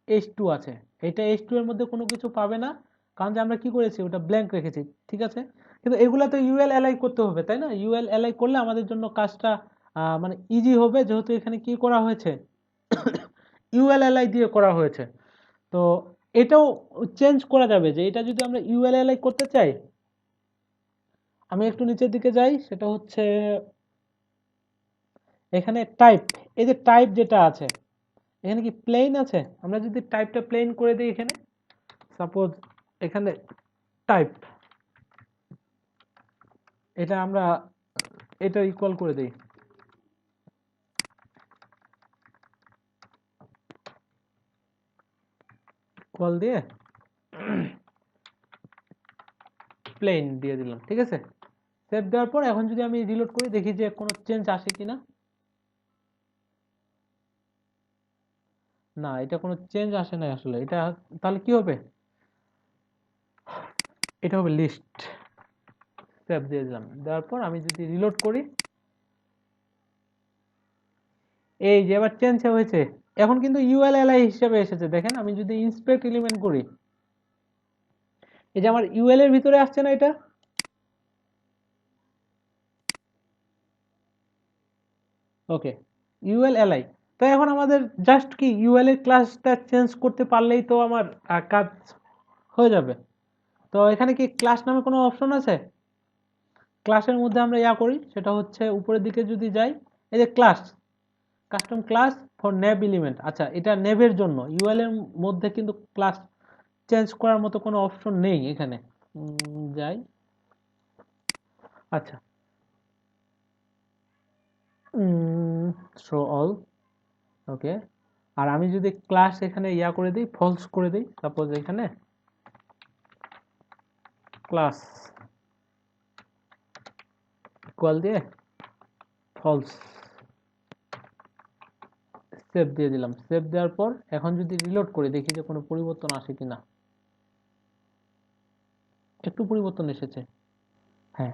[SPEAKER 1] H2 আছে, এটা H2 এর মধ্যে কোনো কিছু পাবে না, কারণ যে আমরা কি করেছি ওটা ব্ল্যাঙ্ক রেখেছি, ঠিক আছে। কিন্তু এগুলা তো ইউএল এলআই করতে হবে, তাই না? ইউএল এলআই করলে আমাদের জন্য কাজটা মানে ইজি হবে, যেহেতু এখানে কি করা হয়েছে ইউএল এলআই দিয়ে করা হয়েছে। তো এটাও চেঞ্জ করা যাবে, যে এটা যদি আমরা ইউএল এলআই করতে চাই, আমি একটু নিচের দিকে যাই, সেটা হচ্ছে এখানে টাইপ, এই যে টাইপ যেটা আছে, এখানে কি প্লেন আছে, আমরা যদি টাইপটা প্লেন করে দিই, এখানে সাপোজ এখানে টাইপ, এটা আমরা এটা ইকুয়াল করে দিই, ইকুয়াল দিয়ে প্লেন দিয়ে দিলাম, ঠিক আছে। সেভ দেওয়ার পর এখন যদি আমি রিলোড করি, দেখি যে কোনো চেঞ্জ আসে কিনা, না, এটা কোনো চেঞ্জ আসে নাই আসলে। এটা তাহলে কি হবে? এটা হবে লিস্ট। সেভ দিয়ে দিলাম, দেওয়ার পর আমি যদি রিলোড করি, এই যে এবার চেঞ্জ হয়েছে। এখন কিন্তু ইউএলএলআই হিসেবে এসেছে, দেখেন। আমি যদি ইন্সপেক্ট এলিমেন্ট করি, এই যে আমার ইউএল এর ভিতরে আসছে না এটা, ওকে, ইউএলএলআই। তো এখন আমাদের জাস্ট কি ইউএল এর ক্লাসটা চেঞ্জ করতে পারলেই তো আমার কাজ হয়ে যাবে। তো এখানে কি ক্লাস নামে কোনো অপশন আছে? ক্লাসের মধ্যে আমরা ইয়া করি, সেটা হচ্ছে উপরের দিকে যদি যাই, এই যে class, custom class for nav element. আচ্ছা, এটা নেভের জন্য। ইউএল এর মধ্যে কিন্তু ক্লাস চেঞ্জ করার মতো কোনো অপশন নেই এখানে। যাই, আচ্ছা, শো অল, ওকে। আর আমি যদি ক্লাস এখানে ইয়া করে দিই, ফলস করে দিই, সাপোজ এখানে ক্লাস ইকুয়াল দিয়ে ফলস, সেভ দিয়ে দিলাম। সেভ দেওয়ার পর এখন যদি রিলোড করি, দেখি যে কোনো পরিবর্তন আসে কিনা। একটু পরিবর্তন এসেছে, হ্যাঁ।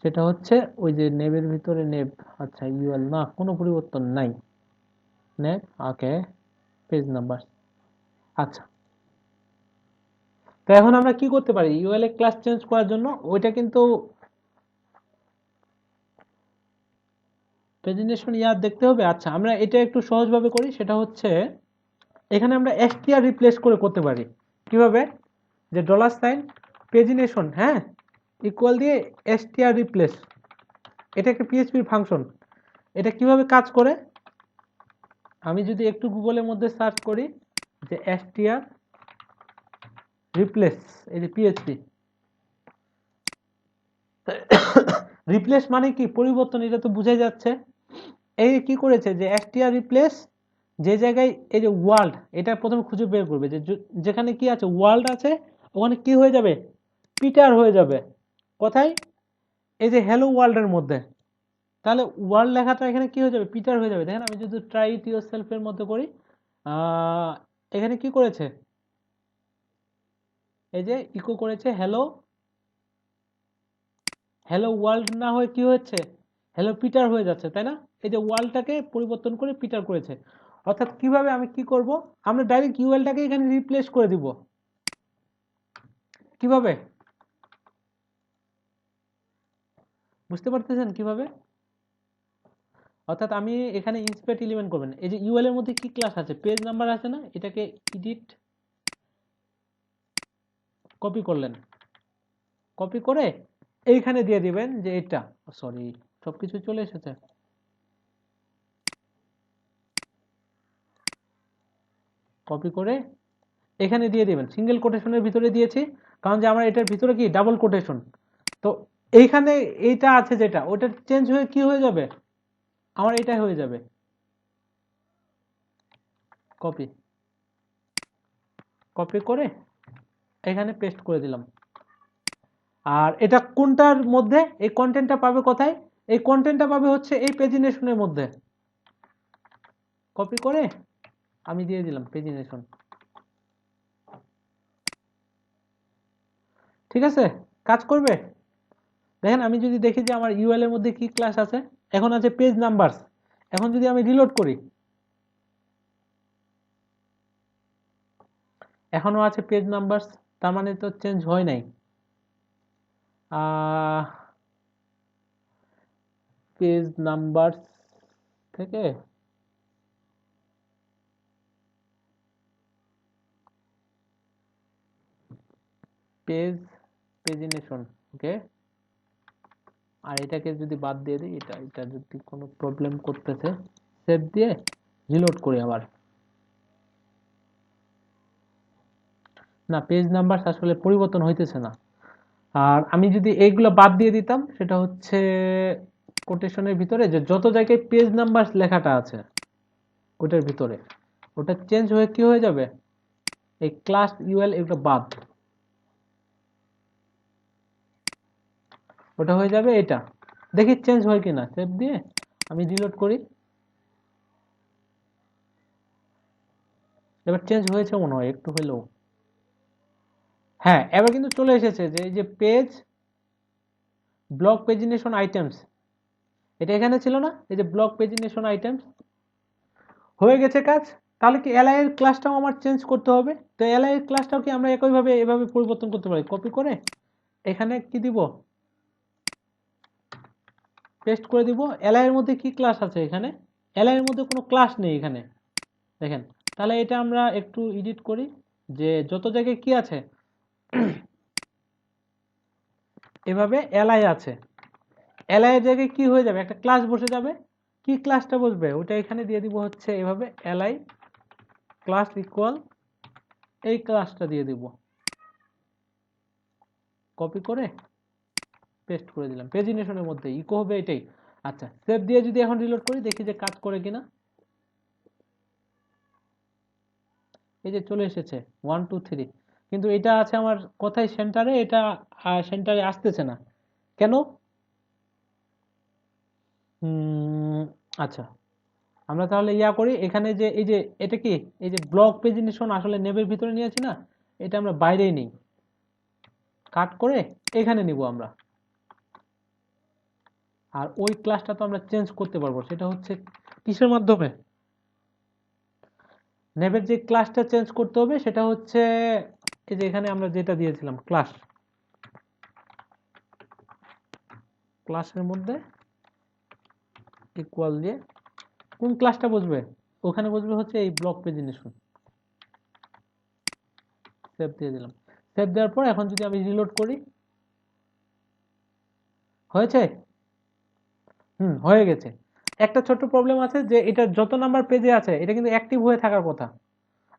[SPEAKER 1] সেটা হচ্ছে ওই যে নেবের ভিতরে নেব, আচ্ছা ইউএল না, কোনো পরিবর্তন নাই। নেব, ওকে, পেজ নাম্বার, আচ্ছা। তো এখন আমরা কি করতে পারি ইউএল এ ক্লাস চেঞ্জ করার জন্য? ওইটা কিন্তু প্রেজেন্টেশন ইয়ার দেখতে হবে। আচ্ছা, আমরা এটা একটু সহজভাবে করি, সেটা হচ্ছে এখানে আমরা এসটিআর রিপ্লেস করে করতে পারি। কিভাবে? যে ডলার সাইন পেজিনেশন, হ্যাঁ, ইকুয়াল দিয়ে এসটিআর রিপ্লেস, এটা একটা পিএইচপির ফাংশন। এটা কিভাবে কাজ করে? আমি যদি একটু গুগলের মধ্যে সার্চ করি যে এসটিআর রিপ্লেস, এই যে পিএইচপি রিপ্লেস মানে কি? পরিবর্তন, এটা তো বুঝাই যাচ্ছে। এই কি করেছে যে এসটিআর রিপ্লেস, যে জায়গায় এই যে ওয়ার্ল্ড, এটা প্রথমে খুঁজে বের করবে যে যেখানে কি আছে, ওয়ার্ল্ড আছে, ওখানে কি হয়ে যাবে? পিটার হয়ে যাবে। কোথায়? এই যে হ্যালো ওয়ার্ল্ডের মধ্যে। তাহলে ওয়ার্ল্ড লেখাটা এখানে কি হয়ে যাবে? পিটার হয়ে যাবে। দেখেন, আমি যদি ট্রাই ইট ইয়োরসেলফ এর মধ্যে করি, এখানে কি করেছে? এই যে ইকো করেছে হ্যালো, হ্যালো ওয়ার্ল্ড না হয়ে কি হচ্ছে? হ্যালো পিটার হয়ে যাচ্ছে, তাই না? এই যে ওয়ার্ল্ডটাকে পরিবর্তন করে পিটার করেছে। অর্থাৎ কিভাবে আমি কি করব? আমরা ডাইরেক্ট ইউএলটাকে এখানে রিপ্লেস করে দিব। কিভাবে? বুঝতে পারতেছেন কিভাবে? অর্থাৎ আমি এখানে ইন্সপেক্ট এলিমেন্ট করবেন, এই যে ইউএল এর মধ্যে কি ক্লাস আছে? পেজ নাম্বার আছে না? এটাকে এডিট, কপি করলেন, কপি করে এইখানে দিয়ে দিবেন যে এটা, সরি, সবকিছু চলে এসেছে। কপি করে এখানে দিয়ে দিবেন, সিঙ্গেল কোটেশনের ভিতরে দিয়েছি, কারণ যে আমরা এটার ভিতরে কি ডাবল কোটেশন। তো এইখানে এইটা আছে যেটা, ওটা চেঞ্জ হয়ে কি হয়ে যাবে? আমার এটা হয়ে যাবে। কপি, কপি করে এখানে পেস্ট করে দিলাম। আর এটা কোনটার মধ্যে? এই কন্টেন্টটা পাবে কোথায়? এই কন্টেন্টটা পাবে হচ্ছে এই পেজিনেশনের মধ্যে। কপি করে আমি দিয়ে দিলাম পেজিনেশন। ঠিক আছে, কাজ করবে। দেখেন, আমি যদি দেখি যে আমার ইউএল এর মধ্যে কি ক্লাস আছে, এখন আছে পেজ নাম্বারস। এখন যদি আমি রিলোড করি, এখনো আছে পেজ নাম্বারস, তার মানে তো চেঞ্জ হয় নাই। পেজ নাম্বারস থেকে পেজ, পেজিনেশন, ওকে। আর এটাকে যদি বাদ দিয়ে দিই, এটা এটা যদি কোনো প্রবলেম করতেছে, সেভ দিয়ে রিলোড করি আবার। না, পেজ নাম্বার আসলে পরিবর্তন হইতেছে না। আর আমি যদি এইগুলো বাদ দিয়ে দিতাম, সেটা হচ্ছে কোটেশনের ভিতরে যে যত জায়গায় পেজ নাম্বার লেখাটা আছে ওটার ভিতরে, ওটা চেঞ্জ হয়ে কি হয়ে যাবে? এই ক্লাস ইউএল এগুলো বাদ, ওটা হয়ে যাবে এটা। দেখি চেঞ্জ হয় কিনা। সেভ দিয়ে আমি রিলোড করি। এবার চেঞ্জ হয়েছে মনে হয় একটু হলেও। হ্যাঁ, এবার কিন্তু চলে এসেছে যে এই যে পেজ ব্লক পেজিনেশন আইটেমস, এটা এখানে ছিল না, এই যে ব্লক পেজিনেশন আইটেমস হয়ে গেছে কাজ। তাহলে কি এলআই এর ক্লাসটাও আমার চেঞ্জ করতে হবে। তো এলআই এর ক্লাসটাও কি আমরা একইভাবে এভাবে পরিবর্তন করতে পারি, কপি করে এখানে কি দিব, পেস্ট করে দিব। এলআই এর মধ্যে কি ক্লাস আছে এখানে, এলআই এর মধ্যে কোনো ক্লাস নেই এখানে, দেখেন। তাহলে এটা আমরা একটু এডিট করি, যে যত জায়গায় কি আছে এভাবে এলআই আছে, এলআই এর জায়গায় কি হয়ে যাবে, একটা ক্লাস বসে যাবে। কি ক্লাসটা বসবে ওটা এখানে দিয়ে দিব হচ্ছে এভাবে এলআই ক্লাস ইকুয়াল, এই ক্লাসটা দিয়ে দিব, কপি করে পেস্ট করে দিলাম, পেজিনেশনের মধ্যে ইকো হবে এটাই। আচ্ছা, সেভ দিয়ে যদি এখন রিলোড করি দেখি যে কাজ করে কিনা। এই যে চলে এসেছে 1 2 3, কিন্তু এটা আছে আমার কোথায়, সেন্টারে, এটা সেন্টারে আসতেছে না কেন? আচ্ছা, আমরা তাহলে ইয়া করি, এখানে যে এই যে এটা কি, এই যে ব্লক পেজিনেশন আসলে নেবের ভিতরে নিয়েছি না, এটা আমরা বাইরেই নিই, কাট করে এখানে নিব আমরা। আর ওই ক্লাসটা তো আমরা চেঞ্জ করতে পারবো, সেটা হচ্ছে কিসের মাধ্যমে, নেবের যে ক্লাসটা চেঞ্জ করতে হবে সেটা হচ্ছে এই যে এখানে আমরা যেটা দিয়েছিলাম ক্লাস, ক্লাসের মধ্যে ইকুয়াল দিয়ে কোন ক্লাসটা বসবে, ওখানে বসবে হচ্ছে এই ব্লক পেজিনেশন। সেভ দিয়ে দিলাম, সেভ দেওয়ার পর এখন যদি আমি রিলোড করি, হয়েছে, হয়ে গেছে। একটা ছোট্ট প্রবলেম আছে যে এটা যত নাম্বার পেজে আছে এটা কিন্তু অ্যাক্টিভ হয়ে থাকার কথা,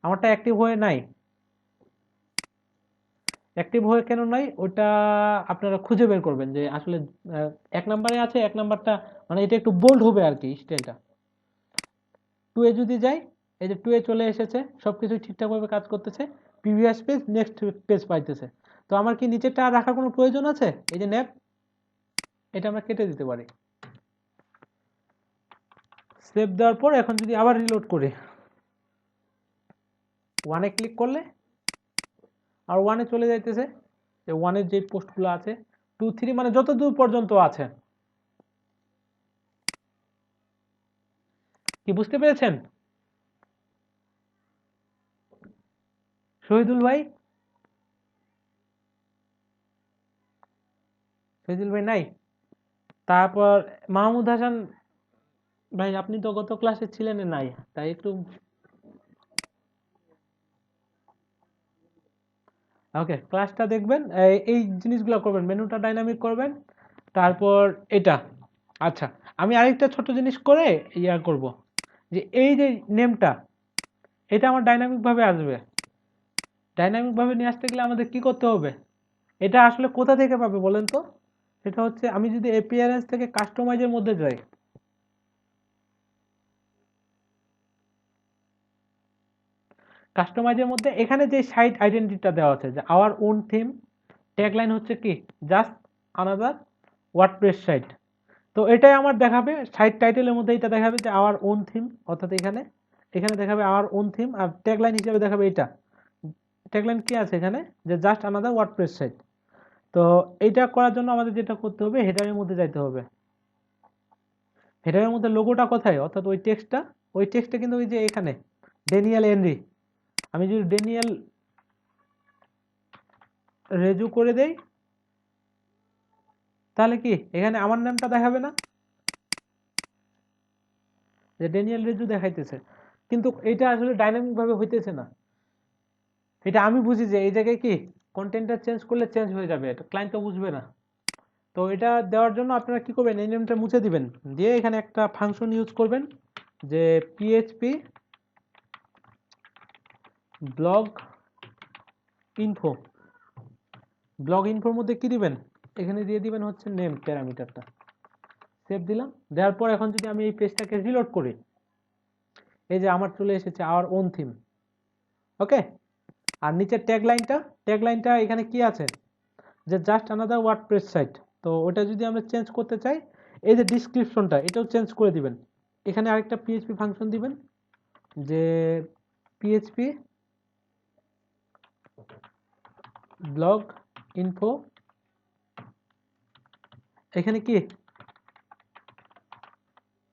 [SPEAKER 1] আমারটা অ্যাক্টিভ হয়ে নাই। অ্যাক্টিভ হয়ে কেন নাই ওটা আপনারা খুঁজে বের করবেন, যে আসলে এক নাম্বারে আছে, এক নাম্বারটা মানে এটা একটু বোল্ড হবে আর কি স্টাইলটা। 2 এ যদি যাই, এই যে 2 এ চলে এসেছে, সবকিছু ঠিকঠাকভাবে কাজ করতেছে, প্রিভিয়াস পেজ নেক্সট পেজ পাইতেছে। তো আমার কি নিচেরটা আর রাখার কোনো প্রয়োজন আছে? এই যে ন্যাপ, এটা আমরা কেটে দিতে পারি। সেভ দেওয়ার পর এখন যদি আবার রিলোড করি, 1 এ ক্লিক করলে আর 1 এ চলে যাইতেছে, যে 1 এর যে পোস্টগুলো আছে, 2 3 মানে যত দূর পর্যন্ত আছে। কি বুঝতে পেরেছেন শহীদুল ভাই? শহীদুল ভাই নাই? তারপর মাহমুদ হাসান ভাই, আপনি তো গত ক্লাসে ছিলেন নাই, তাই একটু ওকে ক্লাসটা দেখবেন, এই জিনিসগুলো করবেন, মেনুটা ডাইনামিক করবেন, তারপর এটা। আচ্ছা, আমি আরেকটা ছোট জিনিস করে ইয়া করব, যে এই যে নেমটা, এটা আমার ডাইনামিক ভাবে আসবে। ডাইনামিক ভাবে নিয়ে আসতে গেলে আমাদের কি করতে হবে, এটা আসলে কোথা থেকে পাবে বলেন তো? সেটা হচ্ছে আমি যদি অ্যাপিয়ারেন্স থেকে কাস্টমাইজের মধ্যে যাই, কাস্টমাইজের মধ্যে এখানে যে সাইট আইডেন্টিটিটা দেওয়া আছে, যে আওয়ার ওন থিম, ট্যাগলাইন হচ্ছে কি জাস্ট আনাদার ওয়ার্ডপ্রেস সাইট। তো এটাই আমার দেখাবে সাইট টাইটেলের মধ্যে, এটা দেখাবে যে আওয়ার ওন থিম, অর্থাৎ এখানে এখানে দেখাবে আওয়ার ওন থিম, আর ট্যাগলাইন হিসেবে দেখাবে এটা। ট্যাগলাইন কি আছে এখানে, যে জাস্ট আনাদার ওয়ার্ডপ্রেস সাইট। তো এইটা করার জন্য আমাদের যেটা করতে হবে, হেডারের মধ্যে যাইতে হবে। হেডারের মধ্যে লোগোটা কোথায়, অর্থাৎ ওই টেক্সটটা, ওই টেক্সটটা কিন্তু ওই যে এখানে ড্যানিয়েল এনরি, আমি যদি ড্যানিয়েল রেজু করে দেই, তাহলে কি এখানে আমার নামটা দেখাবে না, যে ড্যানিয়েল রেজু দেখাইতেছে, কিন্তু এটা আসলে ডাইনামিক ভাবে হইতেছে না। এটা আমি বুঝি যে এই জায়গায় কি কন্টেন্টটা চেঞ্জ করলে চেঞ্জ হয়ে যাবে, এটা ক্লায়েন্ট তো বুঝবে না। তো এটা দেওয়ার জন্য আপনারা কি করবেন, এই নেমটা মুছে দিবেন, দিয়ে এখানে একটা ফাংশন ইউজ করবেন, যে পিএইচপি ব্লগ ইনফো, ব্লগ ইনফোর মধ্যে কি দিবেন, এখানে দিয়ে দিবেন হচ্ছে নেম প্যারামিটারটা। সেভ দিলাম, দেওয়ার পর এখন যদি আমি এই পেজটাকে রিলোড করি, এই যে আমার চলে এসেছে আওয়ার ওন থিম। ওকে, আর নিচের ট্যাগলাইনটা এখানে কি আছে, যে জাস্ট আনাদার ওয়ার্ডপ্রেস সাইট। তো ওটা যদি আমরা চেঞ্জ করতে চাই, এই যে ডিসক্রিপশনটা এটাও চেঞ্জ করে দিবেন, এখানে আরেকটা পিএইচপি ফাংশন দিবেন, যে পিএইচপি ব্লগ ইনফো, এখানে কি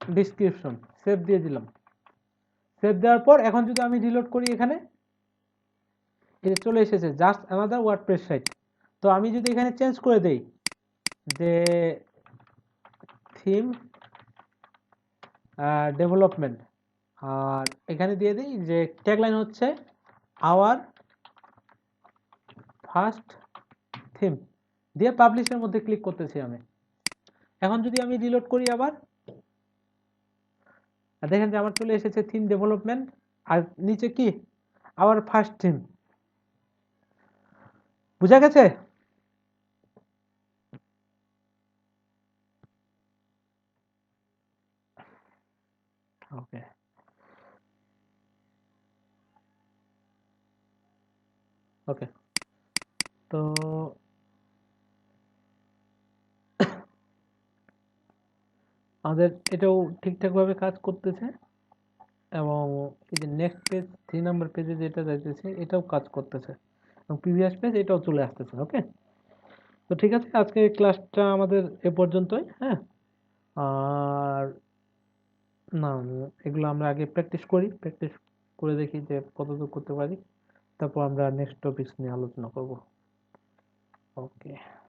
[SPEAKER 1] ডিসক্রিপশন, সেভ দিয়ে দিলাম। সেভ দেওয়ার পর এখন যদি আমি রিলোড করি, এখানে এটা চলে এসেছে, জাস্ট অ্যানাদার ওয়ার্ডপ্রেস সাইট। তো আমি যদি এখানে চেঞ্জ করে দেই যে থিম ডেভেলপমেন্ট, আর এখানে দিয়ে দিই যে ট্যাগলাইন হচ্ছে আওয়ার ফার্স্ট থিম, দিয়ে পাবলিশের মধ্যে ক্লিক করতেছি আমি। এখন যদি আমি রিলোড করি আবার, দেখেন যে আমার চলে এসেছে থিম ডেভেলপমেন্ট, আর নিচে কি আওয়ার ফার্স্ট থিম। বুঝা গেছে? ওকে, ওকে। তো আমাদের এটাও ঠিকঠাকভাবে কাজ করতেছে, এবং এই যে নেক্সট পেজ 3 নম্বর পেজে যেটা যাইতেছে এটাও কাজ করতেছে, এবং প্রিভিয়াস পেজ এটাও চলে আসতেছে। ওকে, তো ঠিক আছে, আজকে ক্লাসটা আমাদের এ পর্যন্তই। হ্যাঁ, আর না, এগুলো আমরা আগে প্র্যাকটিস করি, প্র্যাকটিস করে দেখি যে কতদূর করতে পারি, তারপর আমরা নেক্সট টপিকস নিয়ে আলোচনা করব। ওকে।